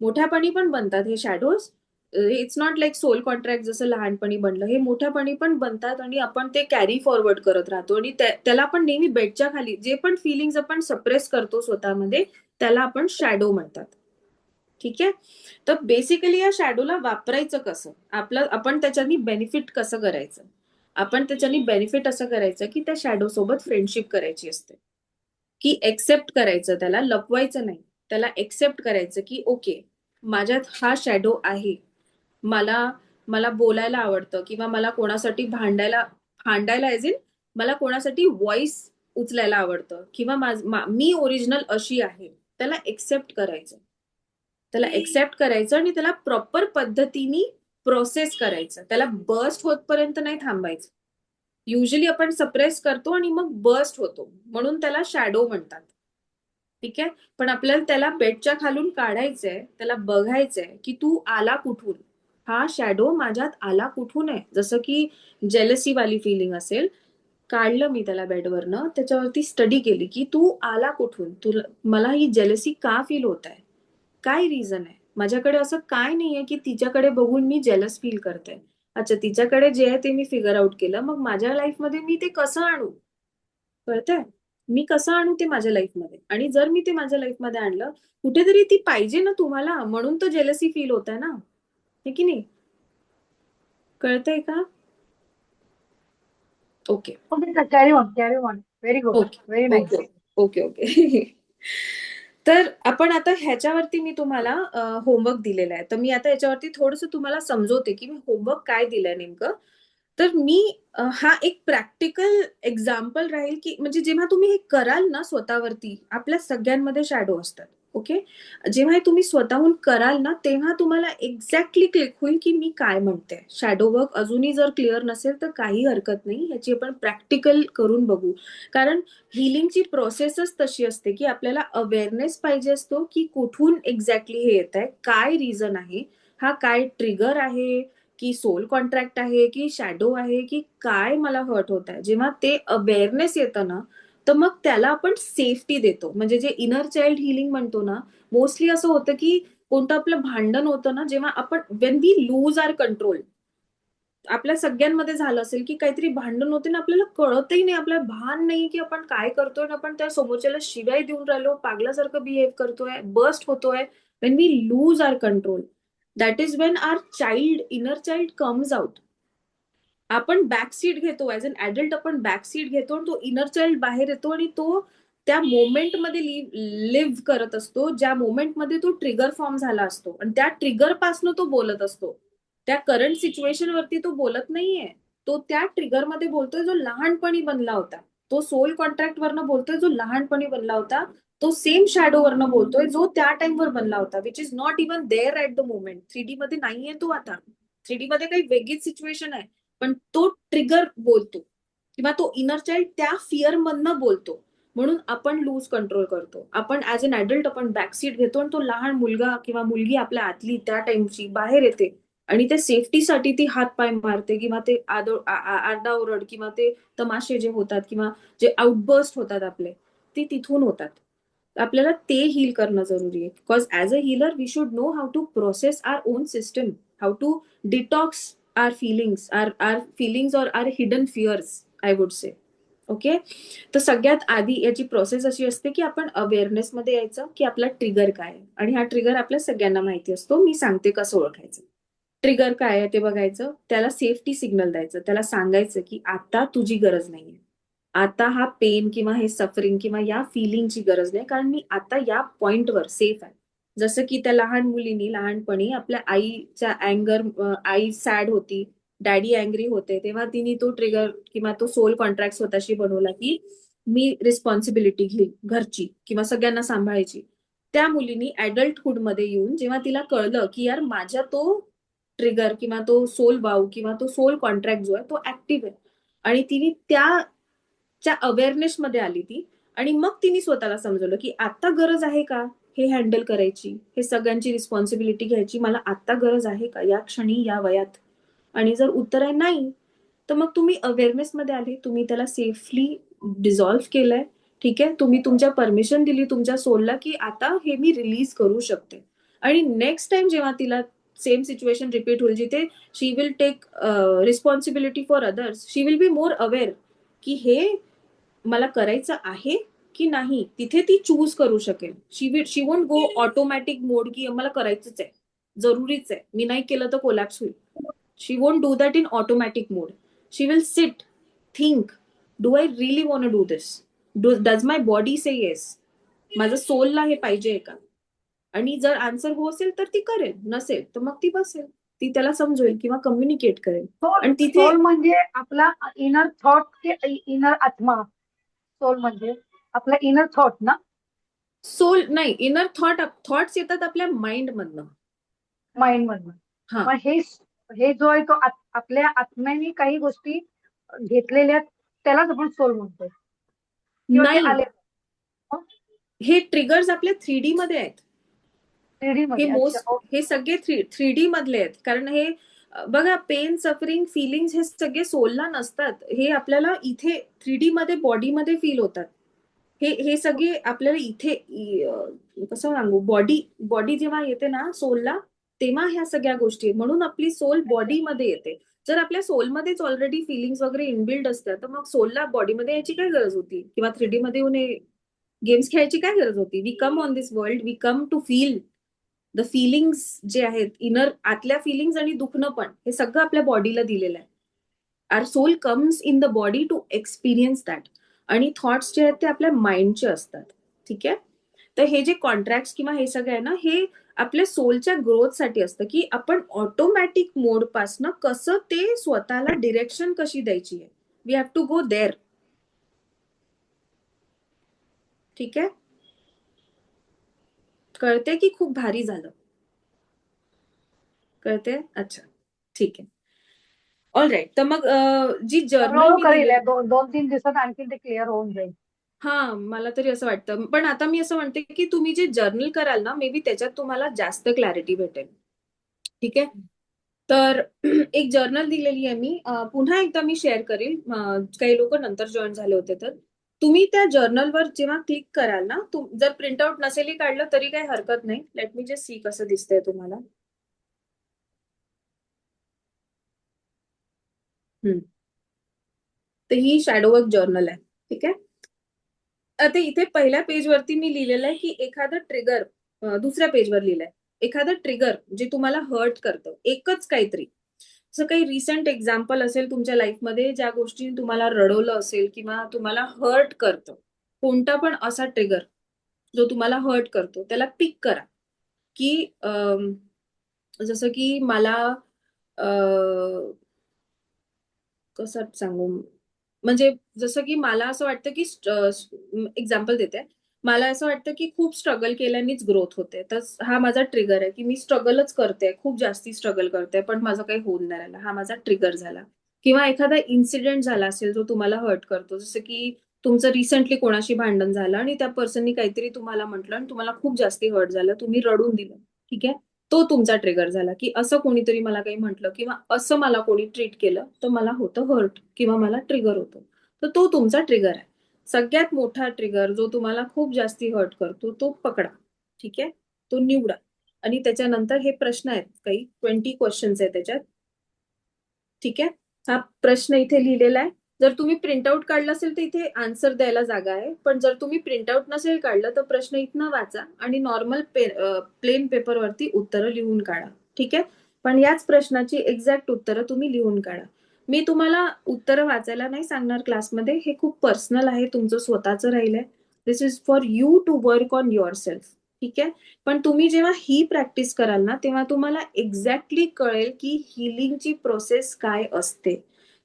मोठ्यापणी पण बनतात हे shadows. It's not like soul contract जसं लहानपणी बनलं, हे मोठ्यापणी पण बनतात आणि आपण ते कॅरी फॉरवर्ड करत राहतो आणि त्याला आपण नेहमी बेडच्या खाली जे पण फिलिंग्स आपण सप्रेस करतो स्वतःमध्ये, त्याला आपण शॅडो म्हणतात. ठीक आहे. तर बेसिकली या शॅडोला वापरायचं कसं, आपण त्याच्यानी बेनिफिट कसं करायचं. आपण त्याच्यानी बेनिफिट असं करायचं की त्या शॅडो सोबत फ्रेंडशिप करायची असते, की एक्सेप्ट करायचं, त्याला लपवायचं नाही. त्याला एक्सेप्ट करायचं की ओके, माझ्यात हा शॅडो आहे. मला मला बोलायला आवडतं किंवा मला कोणासाठी भांडायला एज इन मला कोणासाठी व्हॉइस उचलायला आवडतं किंवा मी ओरिजिनल अशी आहे. त्याला एक्सेप्ट करायचं. त्याला एक्सेप्ट करायचं आणि त्याला प्रॉपर पद्धतीने प्रोसेस करायचं. त्याला बर्स्ट होतपर्यंत नाही थांबायचं. युजली आपण सप्रेस करतो आणि मग बर्स्ट होतो, म्हणून त्याला शॅडो म्हणतात. ठीक आहे. पण आपल्याला त्याला बेडच्या खालून काढायचंय, त्याला बघायचंय की तू आला कुठून, हा शॅडो माझ्यात आला कुठून आहे. जसं की जेलसी वाली फिलिंग असेल, काढलं मी त्याला बेडवरनं, त्याच्यावरती स्टडी केली की तू आला कुठून, तुला मला ही जेलसी का फील होत आहे, काय रिझन आहे, माझ्याकडे असं काय नाहीये की तिच्याकडे बघून मी जेलस फील करते. अच्छा, तिच्याकडे जे आहे ते मी फिगर आउट केलं, मग माझ्या लाईफमध्ये मी ते कसं आणू, कळतंय, मी कसं आणू ते माझ्या लाईफमध्ये. आणि जर मी ते माझ्या लाईफमध्ये आणलं, कुठेतरी ती पाहिजे ना तुम्हाला, म्हणून तो जेलसी फील होत आहे ना, हे की नाही. कळतंय का. Okay carry on very good, okay very okay nice. Okay okay. तर आपण आता ह्याच्यावरती मी तुम्हाला होमवर्क दिलेला आहे. तर मी आता याच्यावरती थोडंसं तुम्हाला समजवते की मी होमवर्क काय दिलंय नेमकं. तर मी हा एक प्रॅक्टिकल एक्झाम्पल राहील की म्हणजे जेव्हा तुम्ही हे कराल ना स्वतःवरती, आपल्या सगळ्यांमध्ये शॅडो असतात. ओके. जेव्हा हे तुम्ही स्वतःहून कराल ना, तेव्हा तुम्हाला एक्झॅक्टली क्लिक होईल की मी काय म्हणते. शॅडो वर्क अजूनही जर क्लिअर नसेल तर काही हरकत नाही, याची आपण प्रॅक्टिकल करून बघू. कारण हिलिंगची प्रोसेसच तशी असते की आपल्याला अवेअरनेस पाहिजे असतो की कुठून एक्झॅक्टली हे येत आहे, काय रिझन आहे, हा काय ट्रिगर आहे की सोल कॉन्ट्रॅक्ट आहे की शॅडो आहे की काय मला हर्ट होत आहे. जेव्हा ते अवेअरनेस येतं ना, तर मग त्याला आपण सेफ्टी देतो. म्हणजे जे इनर चाइल्ड हिलिंग म्हणतो ना, मोस्टली असं होतं की कोणतं आपलं भांडण होतं ना, जेव्हा आपण when we lose our control, आपल्या सगळ्यांमध्ये झालं असेल की काहीतरी भांडण होते ना, आपल्याला कळतही नाही, आपल्याला भान नाही की आपण काय करतोय ना, आपण त्या समोरच्याला शिवाय देऊन राहिलो, पागलासारखं बिहेव करतोय, बस्ट होतोय. When we lose our control, that is when our inner child comes out. आपण बॅक सीट घेतो ऍज अन ऍडल्ट, आपण बॅक सीट घेतो आणि तो इनर चाइल्ड बाहेर येतो आणि तो त्या मोमेंटमध्ये लिव्ह करत असतो, ज्या मोमेंटमध्ये तो ट्रिगर फॉर्म झाला असतो आणि त्या ट्रिगर पासनं तो बोलत असतो. त्या करंट सिच्युएशन वरती तो बोलत नाहीये, तो त्या ट्रिगर मध्ये बोलतोय जो लहानपणी बनला होता. तो सोल कॉन्ट्रॅक्ट वरनं बोलतोय जो लहानपणी बनला होता. तो सेम शॅडो वरनं बोलतोय जो त्या टाइमवर बनला होता, which is not even there at the moment. 3D मध्ये नाहीये तो आता. 3D मध्ये काही वेगळीच सिच्युएशन आहे, पण तो ट्रिगर बोलतो किंवा तो इनर चाइल्ड त्या फिअर मधनं बोलतो. म्हणून आपण लूज कंट्रोल करतो. आपण ऍज अन ऍडल्ट आपण बॅकसीट घेतो आणि तो लहान मुलगा किंवा मुलगी आपल्या आतली त्या टाइमची बाहेर येते आणि त्या सेफ्टीसाठी ती हातपाय मारते किंवा ते आरडाओरड किंवा ते तमाशे जे होतात किंवा जे आउटबर्स्ट होतात आपले, ते तिथून होतात. आपल्याला ते हील करणं जरुरी आहे. Because as a healer we should know how to process our own system, how to detox our feelings or our hidden fears, I would say. Okay. तर सगळ्यात आधी याची प्रोसेस अशी असते की आपण अवेअरनेस मध्ये यायचं की आपला ट्रिगर काय आहे. आणि हा ट्रिगर आपल्या सगळ्यांना माहिती असतो. मी सांगते कसं ओळखायचं. ट्रिगर काय आहे ते बघायचं, त्याला सेफ्टी सिग्नल द्यायचं, त्याला सांगायचं की आता तुझी गरज नाहीये, आता हा पेन किंवा हे सफरिंग किंवा या फिलिंगची गरज नाही, कारण मी आता या पॉइंटवर सेफ आहे. जसं की त्या लहान मुलीनी लहानपणी आपल्या आईच्या अँगर, आई सॅड होती, डॅडी अँग्री होते, तेव्हा तिने तो ट्रिगर किंवा तो सोल कॉन्ट्रॅक्ट स्वतःशी बनवला की मी रिस्पॉन्सिबिलिटी घेईन घरची किंवा सगळ्यांना सांभाळायची. त्या मुलीनी ऍडल्टहुड मध्ये येऊन जेव्हा तिला कळलं की यार माझ्या तो ट्रिगर किंवा तो सोल वाव किंवा तो सोल कॉन्ट्रॅक्ट जो आहे तो ऍक्टिव्ह आहे, आणि तिने त्या अवेअरनेस मध्ये आली ती, आणि मग तिने स्वतःला समजवलं की आता गरज आहे का हे हँडल करायची, हे सगळ्यांची रिस्पॉन्सिबिलिटी घ्यायची, मला आता गरज आहे का या क्षणी या वयात. आणि जर उत्तर आहे नाही, तर मग तुम्ही अवेअरनेस मध्ये आले, तुम्ही त्याला सेफली डिझॉल्व्ह केलंय. ठीक आहे, तुम्ही तुमच्या परमिशन दिली तुमच्या सोलला की आता हे मी रिलीज करू शकते. आणि नेक्स्ट टाइम जेव्हा तिला सेम सिच्युएशन रिपीट होईल जिथे she will take responsibility for others, she will be more aware की हे मला करायचं आहे की नाही, तिथे ती चूज करू शकेल. शी वोंट गो ऑटोमॅटिक मोड की मला करायचंच आहे, जरुरीच आहे, मी नाही केलं तर कोलॅप्स होईल. She won't do that in automatic mode. She will sit, think, do I really want do this, does my body say yes, माझं सोलला हे पाहिजे का. आणि जर आन्सर हो असेल तर ती करेल, नसेल तर मग ती बसेल, ती त्याला समजवेल किंवा कम्युनिकेट करेल. आणि तिथे सोल म्हणजे आपला इनर थॉट की इनर आत्मा. सोल म्हणजे आपला इनर थॉट ना. सोल नाही, इनर थॉट्स येतात आपल्या माइंड मधनं. माइंड मधनं. हा. मग हे जो आहे तो आपल्या आत्म्याने काही गोष्टी घेतलेल्या त्यालाच आपण सोल म्हणतो किंवा ते नाही, आले हे ट्रिगर्स आपल्या 3D मध्ये आहेत. 3D हे मध्ये. अच्छा, हे सगळे 3D मधले आहेत. कारण हे बघा, पेन, सफरिंग, फिलिंग्स हे सगळे सोलला नसतात, हे आपल्याला इथे 3D मध्ये बॉडीमध्ये फील होतात. हे सगळे आपल्याला इथे कसं सांगू, बॉडी जेव्हा येते ना सोलला तेव्हा ह्या सगळ्या गोष्टी आहेत. म्हणून आपली सोल बॉडीमध्ये येते. जर आपल्या सोलमध्येच ऑलरेडी फिलिंग्स वगैरे इनबिल्ड असतात तर मग सोलला बॉडीमध्ये यायची काय गरज होती, किंवा 3D मध्ये येऊन गेम्स खेळायची काय गरज होती. We come on this world, we come to feel the feelings जे आहेत, इनर आतल्या फिलिंग्स आणि दुखणं पण, हे सगळं आपल्या बॉडीला दिलेलं आहे. Our soul comes in the body to experience that. आणि थॉट्स जे आहेत ते आपल्या माइंडचे असतात. ठीक आहे, तर हे जे कॉन्ट्रॅक्ट किंवा हे सगळं आहे ना, हे आपल्या सोलच्या ग्रोथसाठी असतं की आपण ऑटोमॅटिक मोड पासनं कसं ते स्वतःला डिरेक्शन कशी द्यायची आहे. We have to go there. ठीक आहे, कळते की खूप भारी झालं. कळते, अच्छा ठीक आहे. All right. तर मग जी जर्नल हळूहळू मी करेल. दिली, 2-3 दिवसात आणखी ते क्लिअर होऊन जाईल. हा मला तरी असं वाटतं. पण आता मी असं म्हणते की तुम्ही जे जर्नल कराल ना, मे बी त्याच्यात तुम्हाला जास्त क्लॅरिटी भेटेल. ठीक आहे, तर एक जर्नल दिलेली आहे मी, पुन्हा एकदा मी शेअर करेल. काही लोक नंतर जॉईन झाले होते तर तुम्ही त्या जर्नलवर जेव्हा क्लिक कराल ना, जर प्रिंटआउट नसेलही काढलं तरी काही हरकत नाही. लेट मी जस्ट सी कसं दिसतंय तुम्हाला. तर ही शॅडोवर्क जर्नल आहे. ठीक आहे, आता इथे पहिल्या पेजवरती मी लिहिलेलं आहे की एखादं ट्रिगर, दुसऱ्या पेजवर लिहिलंय एखादं ट्रिगर जे तुम्हाला हर्ट करतं, एकच काहीतरी. असं काही रिसेंट एक्झाम्पल असेल तुमच्या लाईफमध्ये ज्या गोष्टी तुम्हाला रडवलं असेल किंवा तुम्हाला हर्ट करतं, कोणता पण असा ट्रिगर जो तुम्हाला हर्ट करतो त्याला पिक करा. की जसं की मला कसं सांगू, म्हणजे जसं की मला असं वाटतं की एक्झाम्पल देते, मला असं वाटतं की खूप स्ट्रगल केल्यानेच ग्रोथ होते. तर हा माझा ट्रिगर आहे की मी स्ट्रगलच करते, खूप जास्ती स्ट्रगल करते पण माझं काही होऊन नाही राहिलं. हा माझा ट्रिगर झाला. किंवा एखादा इन्सिडेंट झाला असेल जो तुम्हाला हर्ट करतो, जसं की तुमचं रिसेंटली कोणाशी भांडण झालं आणि त्या पर्सननी काहीतरी तुम्हाला म्हटलं आणि तुम्हाला खूप जास्ती हर्ट झालं, तुम्ही रडून दिलं. ठीक आहे, तो तुमचा ट्रिगर झाला की असं कोणीतरी मला काही म्हटलं किंवा असं मला कोणी ट्रीट केलं तर मला होतं हर्ट किंवा मला ट्रिगर होतं. तर तो तुमचा ट्रिगर आहे. सगळ्यात मोठा ट्रिगर जो तुम्हाला खूप जास्ती हर्ट करतो तो पकडा. ठीक आहे, तो निवडा. आणि त्याच्यानंतर हे प्रश्न आहेत, काही 20 क्वेश्चन्स आहेत त्याच्यात. ठीक आहे, हा प्रश्न इथे लिहिलेला आहे. जर तुम्ही प्रिंटआउट काढलं असेल तर इथे आन्सर द्यायला जागा आहे. पण जर तुम्ही प्रिंटआउट नसेल काढलं तर प्रश्न इथनं वाचा आणि नॉर्मल प्लेन पेपरवरती उत्तरं लिहून काढा. ठीक आहे, पण याच प्रश्नाची एक्झॅक्ट उत्तरं तुम्ही लिहून काढा. मी तुम्हाला उत्तरं वाचायला नाही सांगणार क्लासमध्ये, हे खूप पर्सनल आहे, तुमचं स्वतःचं राहिलंय. This is for you to work on your self. ठीक आहे, पण तुम्ही जेव्हा ही प्रॅक्टिस कराल ना तेव्हा तुम्हाला एक्झॅक्टली कळेल की हिलिंगची प्रोसेस काय असते.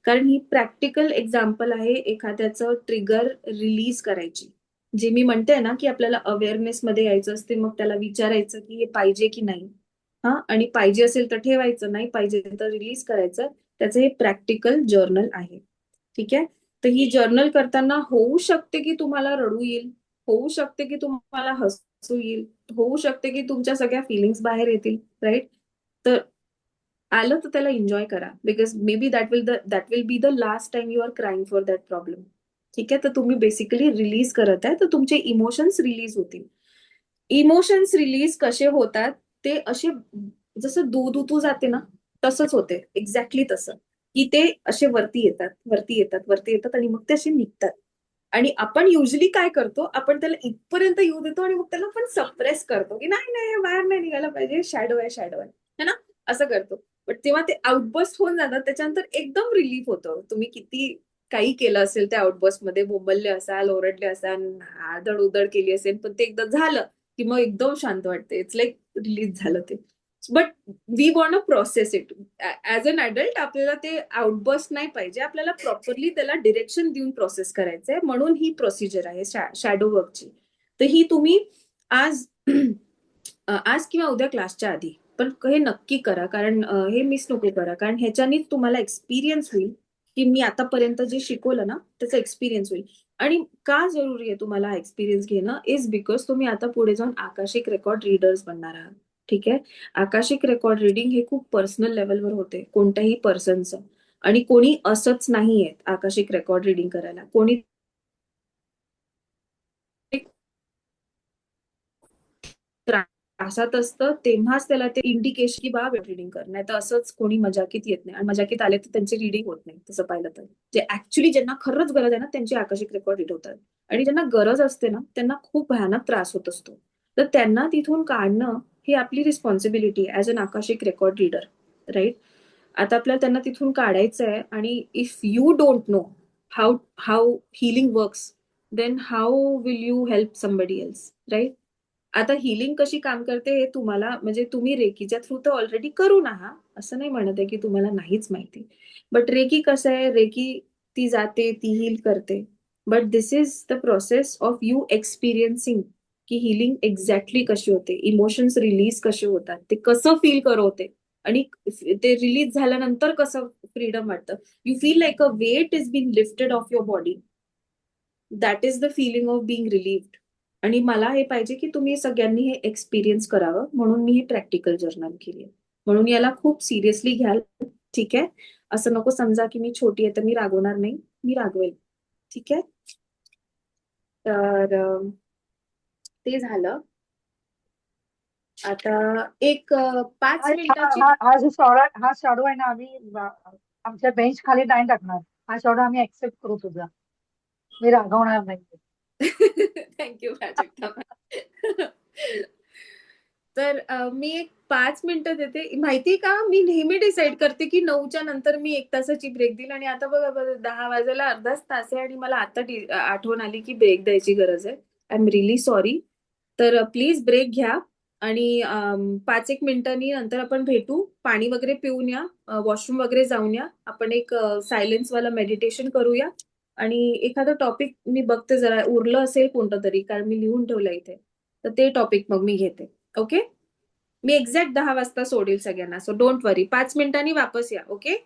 कारण ही प्रॅक्टिकल एक्झाम्पल आहे एखाद्याचं ट्रिगर रिलीज करायची. जे मी म्हणते ना की आपल्याला अवेअरनेस मध्ये यायचं असते, मग त्याला विचारायचं की हे पाहिजे की नाही. हा, आणि पाहिजे असेल तर ठेवायचं, नाही पाहिजे तर रिलीज करायचं. त्याचं हे प्रॅक्टिकल जर्नल आहे. ठीक आहे, तर ही जर्नल करताना होऊ शकते की तुम्हाला रडू येईल, होऊ शकते की तुम्हाला हसू येईल, होऊ शकते की तुमच्या सगळ्या फिलिंग्स बाहेर येतील. राईट, तर आलं तर त्याला एन्जॉय करा, because maybe that will be the last time you are crying for that problem. ठीक आहे, तर तुम्ही बेसिकली रिलीज करत आहे, तर तुमचे इमोशन्स रिलीज होतील. इमोशन्स रिलीज कसे होतात, ते असे जसं दूध उतू जाते ना, तसंच होते, एक्झॅक्टली तसं, की ते असे वरती येतात, वरती येतात, वरती येतात आणि मग ते असे निघतात. आणि आपण युजली काय करतो, आपण त्याला इथपर्यंत येऊ देतो आणि मग त्याला आपण सप्रेस करतो, की नाही नाही बाहेर नाही निघायला पाहिजे, शॅडो आहे, शॅडो आहे, है ना, असं करतो. बट तेव्हा ते आउटबर्स्ट होऊन जातात, त्याच्यानंतर एकदम रिलीफ होतं. तुम्ही किती काही केलं असेल त्या आउटबर्स्ट मध्ये, बोंबलले असाल, ओरडले असाल, आदळ उदळ केली असेल, पण ते एकदा झालं की मग एकदम शांत वाटते. इट्स लाईक रिलीज झालं ते. But we want a process it. As an adult आपल्याला ते आउटबर्स्ट नाही पाहिजे, आपल्याला प्रॉपरली त्याला डिरेक्शन देऊन प्रोसेस करायचंय. म्हणून ही प्रोसिजर आहे शॅडो वर्कची. तर ही तुम्ही आज आज किंवा उद्या क्लासच्या आधी पण हे नक्की करा, कारण हे मिस नको करा, कारण ह्याच्यानेच तुम्हाला एक्सपिरियन्स होईल की मी आतापर्यंत जे शिकवलं ना त्याचा एक्सपिरियन्स होईल. आणि का जरुरी आहे तुम्हाला एक्सपिरियन्स घेणं, इज बिकॉज तुम्ही आता पुढे जाऊन आकाशिक रेकॉर्ड रीडर्स बनणार आहात. ठीक आहे, आकाशिक रेकॉर्ड रीडिंग हे खूप पर्सनल लेवलवर होते कोणत्याही पर्सनचं. आणि कोणी असंच नाहीये आकाशिक रेकॉर्ड रीडिंग करायला, कोणी त्रासात असतं तेव्हाच त्याला ते इंडिकेशन की बा रीडिंग कर, नाही तर असंच कोणी मजाकीत येत नाही. आणि मजाकीत आले तर त्यांची रीडिंग होत नाही. तसं पाहिलं तर जे ऍक्च्युली ज्यांना खरंच गरज आहे ना, त्यांची आकाशिक रेकॉर्ड रीड होतात. आणि ज्यांना गरज असते ना, त्यांना खूप भयानक त्रास होत असतो. तर त्यांना तिथून काढणं ही आपली responsibility as an akashic record reader, right. आता आपल्याला त्यांना तिथून काढायचं आहे. आणि if you don't know how how healing works, then how will you help somebody else, right. आता हिलिंग कशी काम करते हे तुम्हाला, म्हणजे तुम्ही रेकीच्या थ्रू तर ऑलरेडी करून आहात, असं नाही म्हणत आहे की तुम्हाला नाहीच माहिती. बट रेकी कसं आहे, रेकी ती जाते, ती हील करते. But this is the process of you experiencing की हिलिंग एक्झॅक्टली कशी होते, इमोशन्स रिलीज कसे होतात, ते कसं फील करवते. आणि ते रिलीज झाल्यानंतर कसं फ्रीडम वाटतं. You feel like a weight is been lifted off your body. That is the feeling of being relieved. आणि मला हे पाहिजे की तुम्ही सगळ्यांनी हे एक्सपिरियन्स करावं, म्हणून मी ही प्रॅक्टिकल जर्नल केली आहे. म्हणून याला खूप सिरियसली घ्याल. ठीक आहे, असं नको समजा की मी छोटी आहे तर मी रागवणार नाही, मी रागवेल. ठीक आहे, तर ते झालं. आता एक 5 आणि मिनिटाची हा शॅडो आहे ना, आमच्या बेंच खाली नाही टाकणार. हा शॅडो आम्ही ऍक्सेप्ट करू तुझा. मी रागवणार नाही. थँक्यू प्राजक्ता. तर मी एक 5 मिनिटं देते. माहितीये का, मी नेहमी डिसाईड करते की 9च्या नंतर मी 1 तासाची ब्रेक देईल. आणि आता बघा 10 वाजायला अर्धाच तास आहे आणि मला आता आठवण आली की ब्रेक द्यायची गरज आहे. I am really sorry. तर प्लीज ब्रेक घ्या. आणि 5-1 मिनिटांनी नंतर आपण भेटू. पाणी वगैरे पिऊन या, वॉशरूम वगैरे जाऊन या. आपण एक सायलेन्स वाला मेडिटेशन करूया. आणि एखादं टॉपिक मी बघते जरा उरलं असेल कोणतं तरी, कारण मी लिहून ठेवलं इथे. तर ते टॉपिक मग मी घेते. ओके, मी एक्झॅक्ट 10 वाजता सोडेल सगळ्यांना. सो डोंट वरी, 5 मिनिटांनी वापस या. Okay,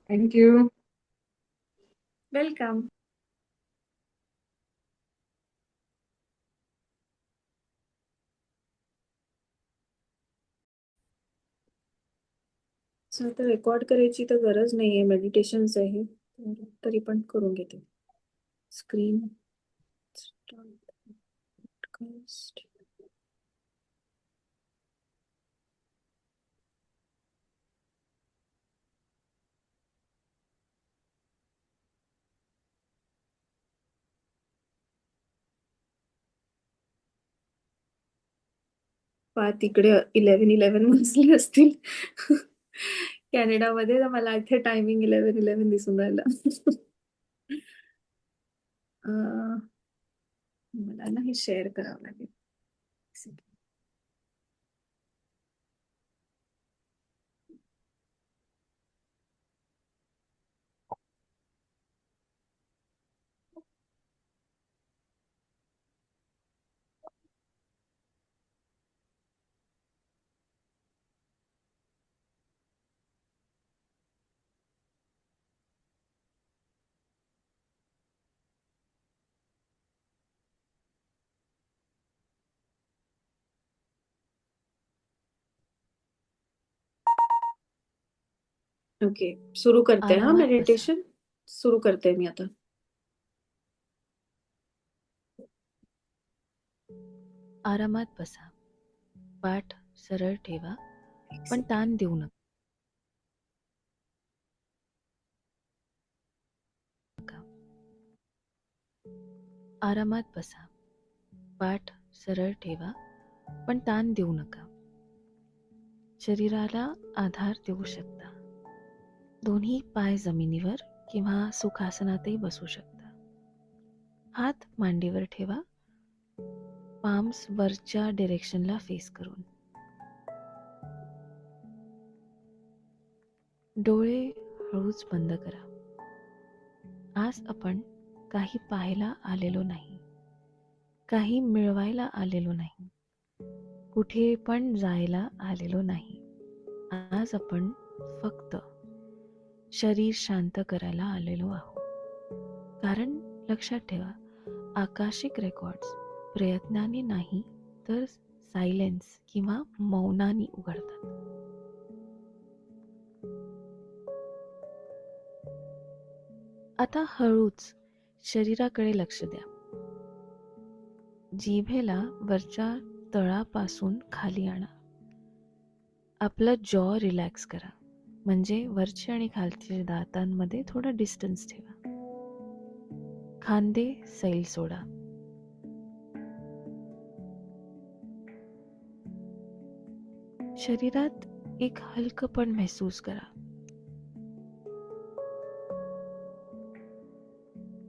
thank you. वेलकम. सो आता रेकॉर्ड करायची तर गरज नाहीये, मेडिटेशन्स आहे. तरी पण करून घेते. स्क्रीन तिकडे 11:11 वाजले असतील कॅनडामध्ये. तर मला इथे टायमिंग 11:11 दिसून राहिलं. मला ना हे शेअर करावं लागेल. ओके, सुरू करते हा आरामात बसा. मेडिटेशन. सुरू करते मी आता. आरामात बसा. पाठ सरळ ठेवा, पण ताण देऊ नका. आरामात बसा. पाठ सरळ ठेवा, पण ताण देऊ नका. शरीराला आधार देऊ शकता. दोन्ही पाय जमिनीवर किंवा सुखासनातही बसू शकता. हात मांडीवर ठेवा, पाम्स वरच्या डिरेक्शनला फेस करून. डोळे हळूच बंद करा. आज आपण काही पाहायला आलेलो नाही, काही मिळवायला आलेलो नाही, कुठे पण जायला आलेलो नाही. आज आपण फक्त शरीर शांत करायला आलेलो आहोत. कारण लक्षात ठेवा, आकाशिक रेकॉर्ड्स प्रयत्नाने नाही तर सायलेन्स किंवा मौनाने उघडतात. आता हळूच शरीराकडे लक्ष द्या. जिभेला वरच्या तळापासून खाली आणा. आपलं जॉ रिलॅक्स करा, म्हणजे वरचे आणि खालचे दातांमध्ये थोडा डिस्टन्स ठेवा. खांदे सैल सोडा. शरीरात एक हलकपण महसूस करा.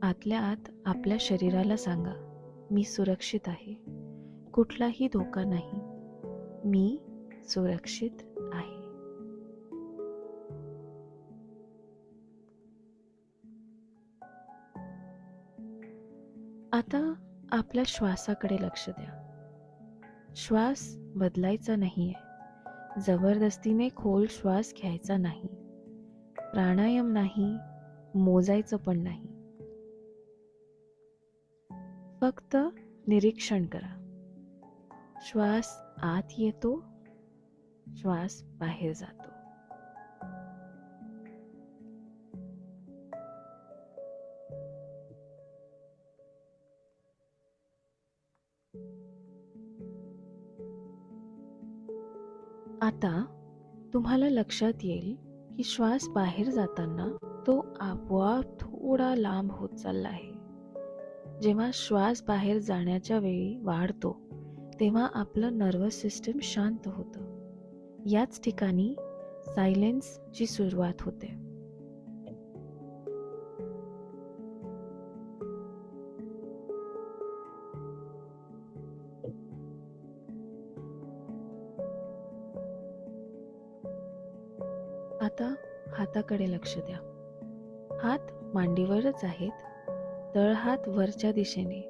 आतल्या आत आपल्या शरीराला सांगा, मी सुरक्षित आहे, कुठलाही धोका नाही, मी सुरक्षित आहे. आता आपल्या श्वासाकडे लक्ष द्या. श्वास बदलायचा नाहीये. जबरदस्तीने खोल श्वास घ्यायचा नाही. प्राणायाम नाही, मोजायचं पण नाही. फक्त निरीक्षण करा. श्वास आत येतो, श्वास बाहेर जातो. आता तुम्हाला लक्षात येईल की श्वास बाहेर जाताना तो आपोआप थोडा लांब होत चालला आहे. जेव्हा श्वास बाहेर जाण्याच्या वेळी वाढतो, तेव्हा आपलं नर्वस सिस्टम शांत होतं. याच ठिकाणी सायलेन्सची सुरुवात होते. आता हाताकडे लक्ष द्या. हात मांडीवरच आहेत. तळहात वरच्या दिशेने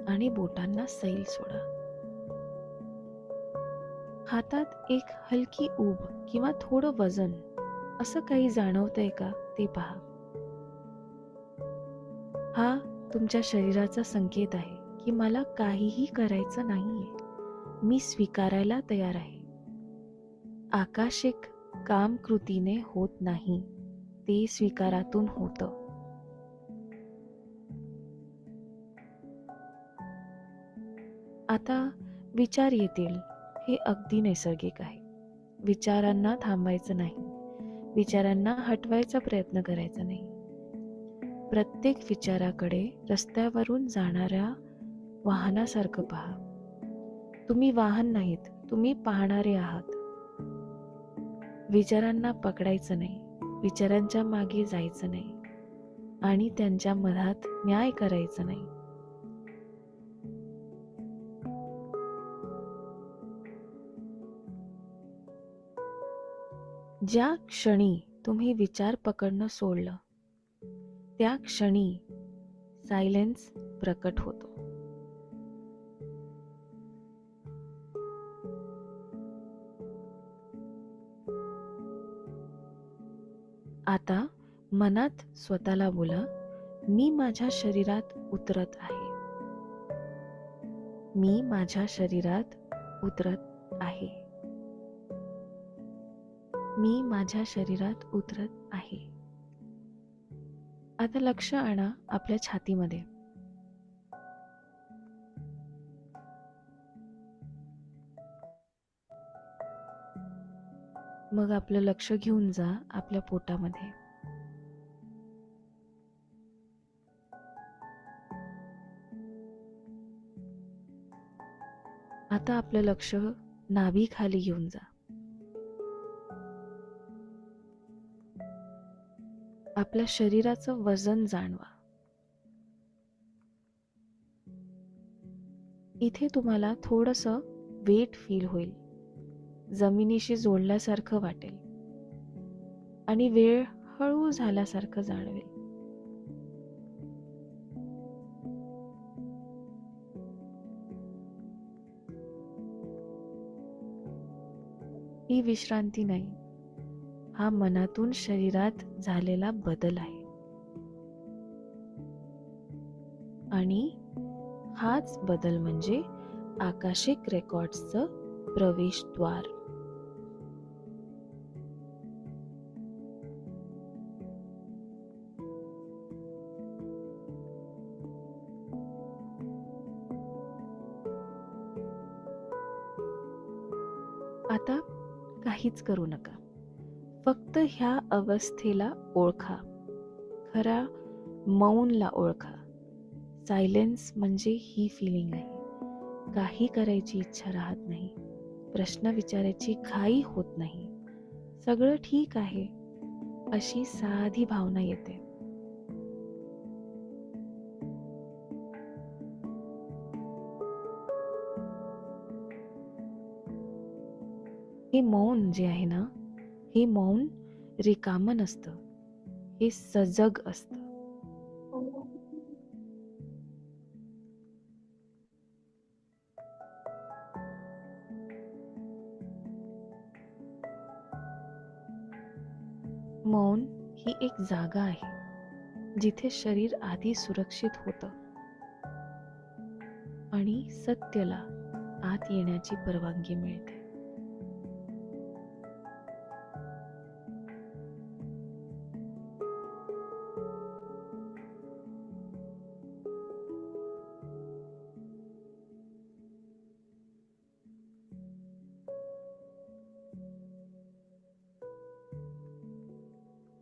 आणि बोटांना सैल सोडा. हातात एक हलकी ऊब किंवा थोडं वजन असं काही जाणवतंय का ते पहा. हा तुमच्या शरीराचा संकेत आहे की मला काहीही करायचं नाहीये, मी स्वीकारायला तयार आहे. आकाशिक काम कृतीने होत नाही, ते स्वीकारातून होतं. आता विचार येतील, हे अगदी नैसर्गिक आहे. विचारांना थांबायचं नाही, विचारांना हटवायचा प्रयत्न करायचा नाही. प्रत्येक विचाराकडे रस्त्यावरून जाणाऱ्या वाहनासारखं पहा. तुम्ही वाहन नाहीत, तुम्ही पाहणारे आहात. विचारांना पकडायचं नाही, विचारांच्या मागे जायचं नाही आणि त्यांच्या मधात न्याय करायचं नाही. ज्या क्षणी तुम्ही विचार पकडणं सोडलं, त्या क्षणी सायलेन्स प्रकट होतो. आता मनात स्वतःला बोला, मी माझ्या शरीरात उतरत आहे. मी माझ्या शरीरात उतरत आहे. मी माझ्या शरीरात उतरत आहे. आता लक्ष आणा आपल्या छातीमध्ये. मग आपलं लक्ष घेऊन जा आपल्या पोटामध्ये. आता आपलं लक्ष नाभीखाली घेऊन जा. आपल्या शरीराचं वजन जाणवा. इथे तुम्हाला थोडंसं वेट फील होईल, जमिनीशी जोडल्यासारखं वाटेल आणि वेळ हळू झाल्यासारखं जाणवेल. ही विश्रांती नाही, हा मनातून शरीरात झालेला बदल आहे. आणि हाच बदल म्हणजे आकाशिक रेकॉर्ड्सचं प्रवेशद्वार. आता काहीच करू नका, फक्त ह्या अवस्थेला ओळखा. खरा मौनला ओळखा. सायलेन्स म्हणजे ही फिलिंग आहे. काही करायची इच्छा राहत नाही, प्रश्न विचारायची घाई होत नाही, सगळं ठीक आहे अशी साधी भावना येते. हे मौन जे आहे ना, हे मौन रिकामं नसतं, हे सजग असतं. मौन ही एक जागा आहे जिथे शरीर आधी सुरक्षित होतं आणि सत्यला आत येण्याची परवानगी मिळते.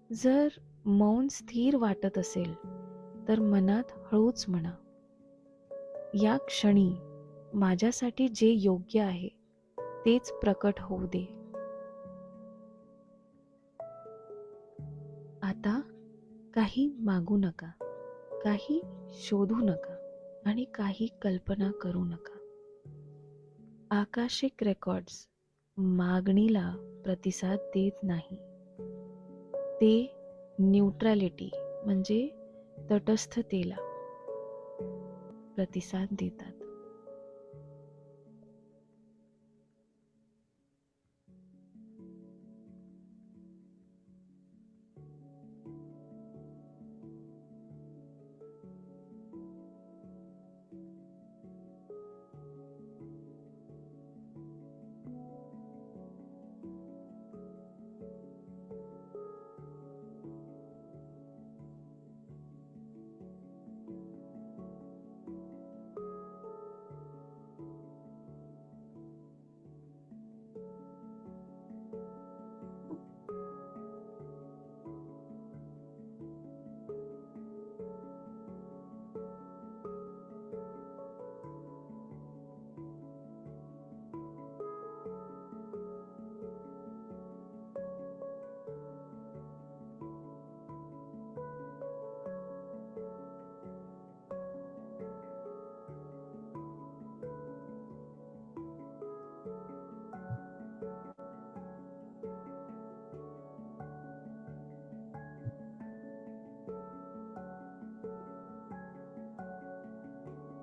जर मौन स्थिर वाटत असेल तर मनात हळूच म्हणा, या क्षणी माझ्यासाठी जे योग्य आहे तेच प्रकट होऊ दे. आता काही मागू नका, काही शोधू नका आणि काही कल्पना करू नका. आकाशिक रेकॉर्ड्स मागणीला प्रतिसाद देत नाही, ते न्यूट्रॅलिटी म्हणजे तटस्थतेला प्रतिसाद देतात.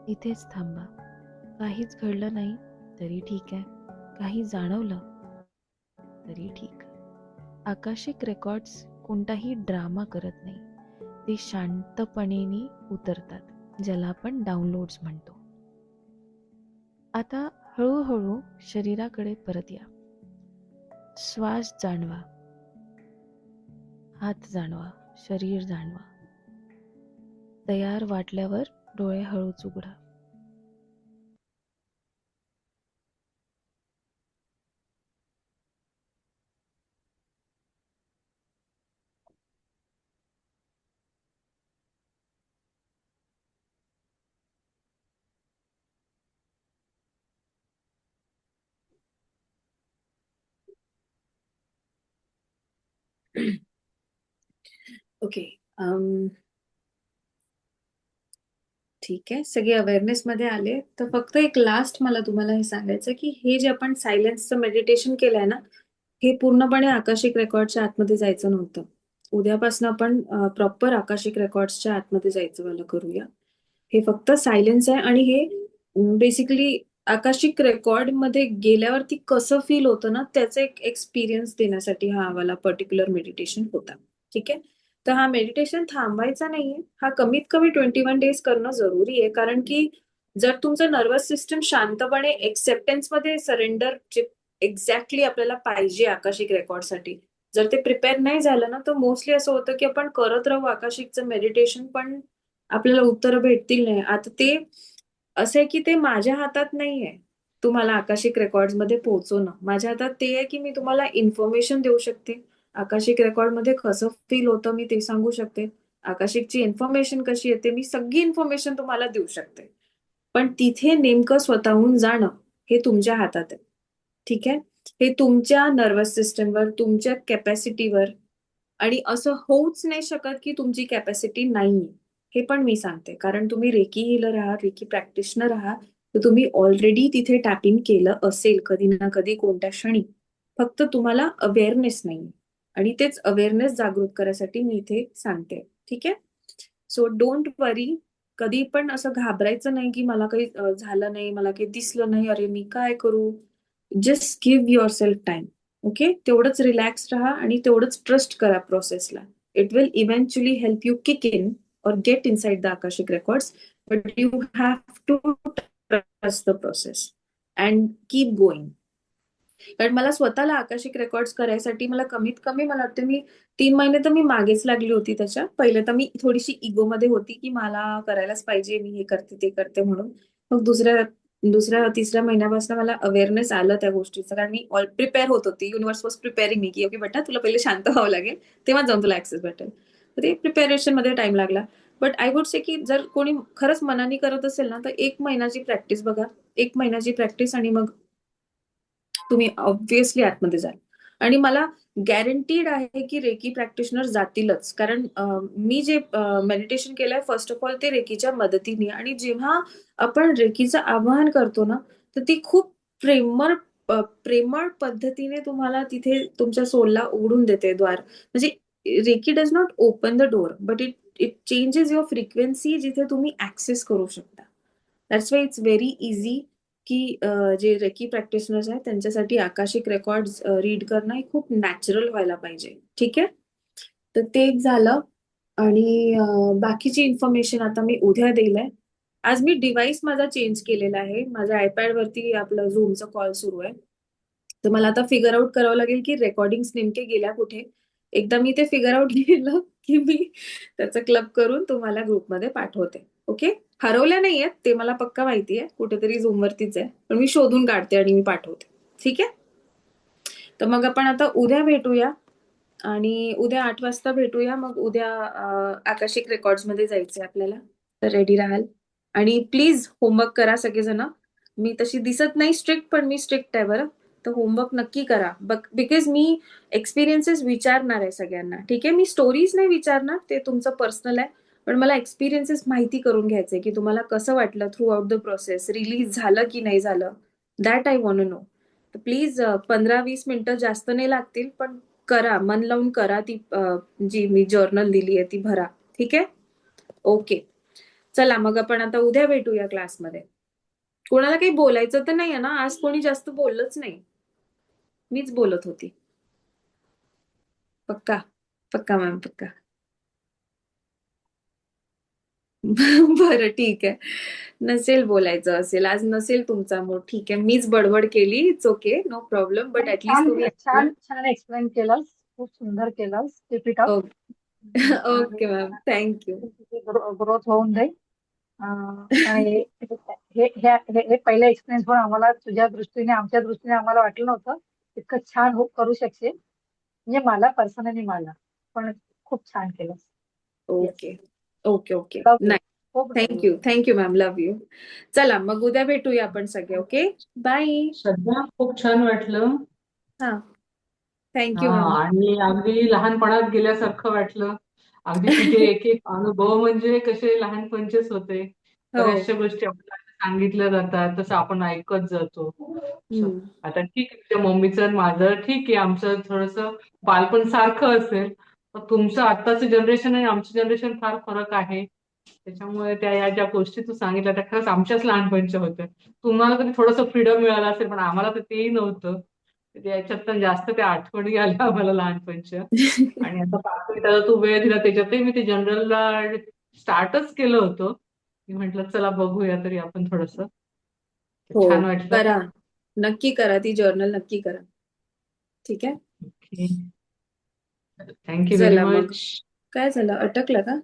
इथेच थांबा. काहीच घडलं नाही तरी ठीक आहे, काही जाणवलं तरी ठीक. आकाशिक रेकॉर्ड्स कोणताही ड्रामा करत नाही, ते शांतपणे उतरतात, ज्याला आपण डाउनलोड्स म्हणतो. आता हळूहळू शरीराकडे परत या. श्वास जाणवा, हात जाणवा, शरीर जाणवा. तयार वाटल्यावर डोळे हळूच उघडा. ओके. ठीक आहे. सगळे अवेअरनेस मध्ये आले. तर फक्त एक लास्ट मला तुम्हाला हे सांगायचं की हे जे आपण सायलेन्सचं मेडिटेशन केलंय ना, हे पूर्णपणे आकाशिक रेकॉर्डच्या आतमध्ये जायचं नव्हतं. उद्यापासून आपण प्रॉपर आकाशिक रेकॉर्ड्सच्या आतमध्ये जायचं वाला करूया. हे फक्त सायलेन्स आहे आणि हे बेसिकली आकाशिक रेकॉर्ड मध्ये गेल्यावरती कसं फील होतं ना, त्याचा एक एक्सपिरियन्स देण्यासाठी हा वाला पर्टिक्युलर मेडिटेशन होता. ठीक आहे. तर हा मेडिटेशन थांबायचा नाहीये. हा कमीत कमी 21 डेज करणं जरुरी आहे. कारण की जर तुमचं नर्वस सिस्टम शांतपणे एक्सेप्टन्स मध्ये सरेंडर जे एक्झॅक्टली आपल्याला पाहिजे आकाशिक रेकॉर्डसाठी, जर ते प्रिपेअर नाही झालं ना, तर मोस्टली असं होतं की आपण करत राहू आकाशिकचं मेडिटेशन, पण आपल्याला उत्तरं भेटतील नाही. आता ते असं आहे की ते माझ्या हातात नाहीये तुम्हाला आकाशिक रेकॉर्ड मध्ये पोहोचवणं. माझ्या हातात ते आहे की मी तुम्हाला इन्फॉर्मेशन देऊ शकते. आकाशिक रेकॉर्ड मध्ये कसं फील होतं मी ते सांगू शकते. आकाशिकची इन्फॉर्मेशन कशी येते, मी सगळी इन्फॉर्मेशन तुम्हाला देऊ शकते. पण तिथे नेमकं स्वतःहून जाणं हे तुमच्या हातात आहे. ठीक आहे. हे तुमच्या नर्वस सिस्टमवर, तुमच्या कॅपॅसिटीवर, आणि असं होऊच नाही शकत की तुमची कॅपॅसिटी नाहीये. हे पण मी सांगते. कारण तुम्ही रेकी हिलर आहात, रेकी प्रॅक्टिशनर आहात, तर तुम्ही ऑलरेडी तिथे टॅपिंग केलं असेल कधी ना कधी कोणत्या क्षणी. फक्त तुम्हाला अवेअरनेस नाहीये. आणि तेच अवेअरनेस जागृत करायसाठी मी इथे सांगते. ठीक आहे. सो डोंट वरी. कधी पण असं घाबरायचं नाही की मला काही झालं नाही, मला काही दिसलं नाही, अरे मी काय करू. Just give your self time. Okay. तेवढंच रिलॅक्स राहा आणि तेवढंच ट्रस्ट करा प्रोसेसला. It will eventually help you kick in or get inside the Akashic records, but you have to trust the process and keep going. कारण मला स्वतःला Akashic records करायसाठी मला कमीत कमी, मला वाटतं मी 3 महिने तर मी मागेच लागली होती त्याच्या. पहिले तर मी थोडीशी इगोमध्ये होती की मला करायलाच पाहिजे, मी हे करते ते करते म्हणून. मग दुसऱ्या तिसऱ्या महिन्यापासून मला अवेअरनेस आलं त्या गोष्टीचं, कारण मी ऑल प्रिपेअर होत होती. युनिव्हर्स वॉज प्रिपेअरिंग मी की ओके बेटा तुला पहिले शांत व्हावं लागेल, तेव्हा जाऊन तुला ऍक्सेस भेटेल. तर ते प्रिपेरेशन मध्ये टाइम लागला. बट आय वुड से की जर कोणी खरंच मनाने करत असेल ना, तर 1 महिन्याची प्रॅक्टिस बघा. 1 महिन्याची प्रॅक्टिस आणि मग तुम्ही ऑब्व्हियसली आतमध्ये जाल. आणि मला गॅरंटीड आहे की रेकी प्रॅक्टिशनर जातीलच. कारण मी जे मेडिटेशन केलंय फर्स्ट ऑफ ऑल ते रेकीच्या मदतीने, आणि जेव्हा आपण रेकीचं आवाहन करतो ना, तर ती खूप प्रेमळ पद्धतीने तुम्हाला तिथे तुमच्या सोलला उघडून देते द्वार. म्हणजे reiki does not open the door, but it it changes your frequency, जिथे तुम्ही ऍक्सेस करू शकता. That's why it's very easy की जे रेकी प्रॅक्टिशनर्स आहेत त्यांच्यासाठी आकाशिक रेकॉर्ड्स रीड करणं हे खूप नॅचरल व्हायला पाहिजे. ठीक आहे. तर ते एक झालं. आणि बाकीची इन्फॉर्मेशन आता मी उद्या दिलंय. आज मी डिव्हाइस माझा चेंज केलेला आहे. माझ्या आयपॅड वरती आपलं झूमचा कॉल सुरू आहे. तर मला आता फिगर आउट करावं लागेल की रेकॉर्डिंग नेमके गेल्या कुठे. एकदा मी ते फिगर आउट केलं की मी त्याचं क्लब करून तुम्हाला ग्रुपमध्ये पाठवते. ओके. हरवल्या नाहीयेत, ते मला पक्का माहिती आहे, कुठेतरी झूम वरतीच आहे, पण मी शोधून काढते आणि मी पाठवते. ठीक आहे. तर मग आपण आता उद्या भेटूया, आणि उद्या 8 वाजता भेटूया. मग उद्या आकाशिक रेकॉर्ड्स मध्ये जायचंय आपल्याला. तर रेडी राहाल. आणि प्लीज होमवर्क करा सगळेजण. मी तशी दिसत नाही स्ट्रिक्ट, पण मी स्ट्रिक्ट आहे बरं. तर होमवर्क नक्की करा. बिकॉज मी एक्सपिरियन्सेस विचारणार आहे सगळ्यांना. ठीक आहे. मी स्टोरीज नाही विचारणार, ते तुमचं पर्सनल आहे. पण मला एक्सपिरियन्सेस माहिती करून घ्यायचंय की तुम्हाला कसं वाटलं throughout the process, release झालं की नाही झालं, that I want to know. तर प्लीज 15-20 मिनिटं जास्त नाही लागतील, पण करा, मन लावून करा. ती जी मी जर्नल दिली आहे ती भरा. ठीक आहे. ओके. चला मग आपण आता उद्या भेटूया क्लासमध्ये. कोणाला काही बोलायचं तर नाहीये ना? आज कोणी जास्त बोललंच नाही, मीच बोलत होती. पक्का पक्का मॅम, पक्का. बरं ठीक आहे. नसेल बोलायचं असेल आज, नसेल तुमचा मूड, ठीक आहे. मीच बडबड केली, it's okay, no problem. But at least छान तुम्ही छान छान एक्सप्लेन केलं. खूप सुंदर केलंस. Keep it up. Okay ma'am, thank you. Growth होऊन जाईल. आणि हे पहिलं एक्सपिरियन्स पण आम्हाला तुझ्या दृष्टीने आमच्या दृष्टीने आम्हाला वाटलं नव्हतं इतकं छान करू शकशील. म्हणजे मला पर्सनली पण खूप छान केलंस. Okay okay okay Love you. नाही, खूप थँक्यू मॅम, लव्ह यू. चला मग उद्या भेटूया आपण सगळे. Okay, bye. श्रद्धा, खूप छान वाटलं. हा, थँक्यू मॅम. आणि अगदी लहानपणात गेल्यासारखं वाटलं. अगदी तिथे एक एक अनुभव म्हणजे कसे लहानपणचेच होते. हो. बऱ्याचशा गोष्टी आपल्याला सांगितल्या जातात तसं आपण ऐकत जातो. हम्म. आता ठीक आहे, तुझ्या मम्मीचं आणि माझं ठीक आहे, आमचं थोडस बालपण सारखं असेल, पण तुमचं आत्ताचं जनरेशन आणि आमचं जनरेशन फार फरक आहे. त्याच्यामुळे त्या या ज्या गोष्टी तू सांगितल्या त्या खरंच आमच्याच लहानपणच्या होत्या. तुम्हाला कधी थोडंसं फ्रीडम मिळालं असेल, पण आम्हाला तर तेही नव्हतं. याच्यात तर जास्त त्या आठवणी आल्या आम्हाला लहानपणच्या. आणि आता बाकी त्याला तू वेळ दिला त्याच्यातही मी ते जनरलला स्टार्टच केलं होतं. मी म्हटलं चला बघूया तरी आपण थोडस. हो, छान वाटलं. करा, नक्की करा, ती जर्नल नक्की करा. ठीक आहे, ओके, थँक्यू व्हेरी चला मग. मच. काय झालं, अटकलं का?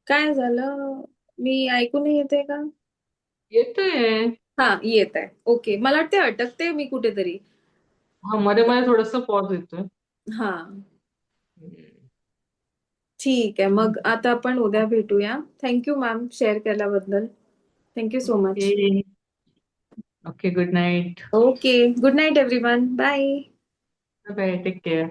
काय झालं, मी ऐकू नाही येते का? येतोय. हा, येत आहे. ओके, मला वाटते अटकते मी कुठेतरी. हा, मध्ये मध्ये थोडस पॉज येतोय. हा, ठीक आहे. मग आता आपण उद्या भेटूया. थँक्यू मॅम, शेअर केल्याबद्दल. Thank you so much. Okay. Okay, good night. Okay, good night everyone. Bye. Bye, take care.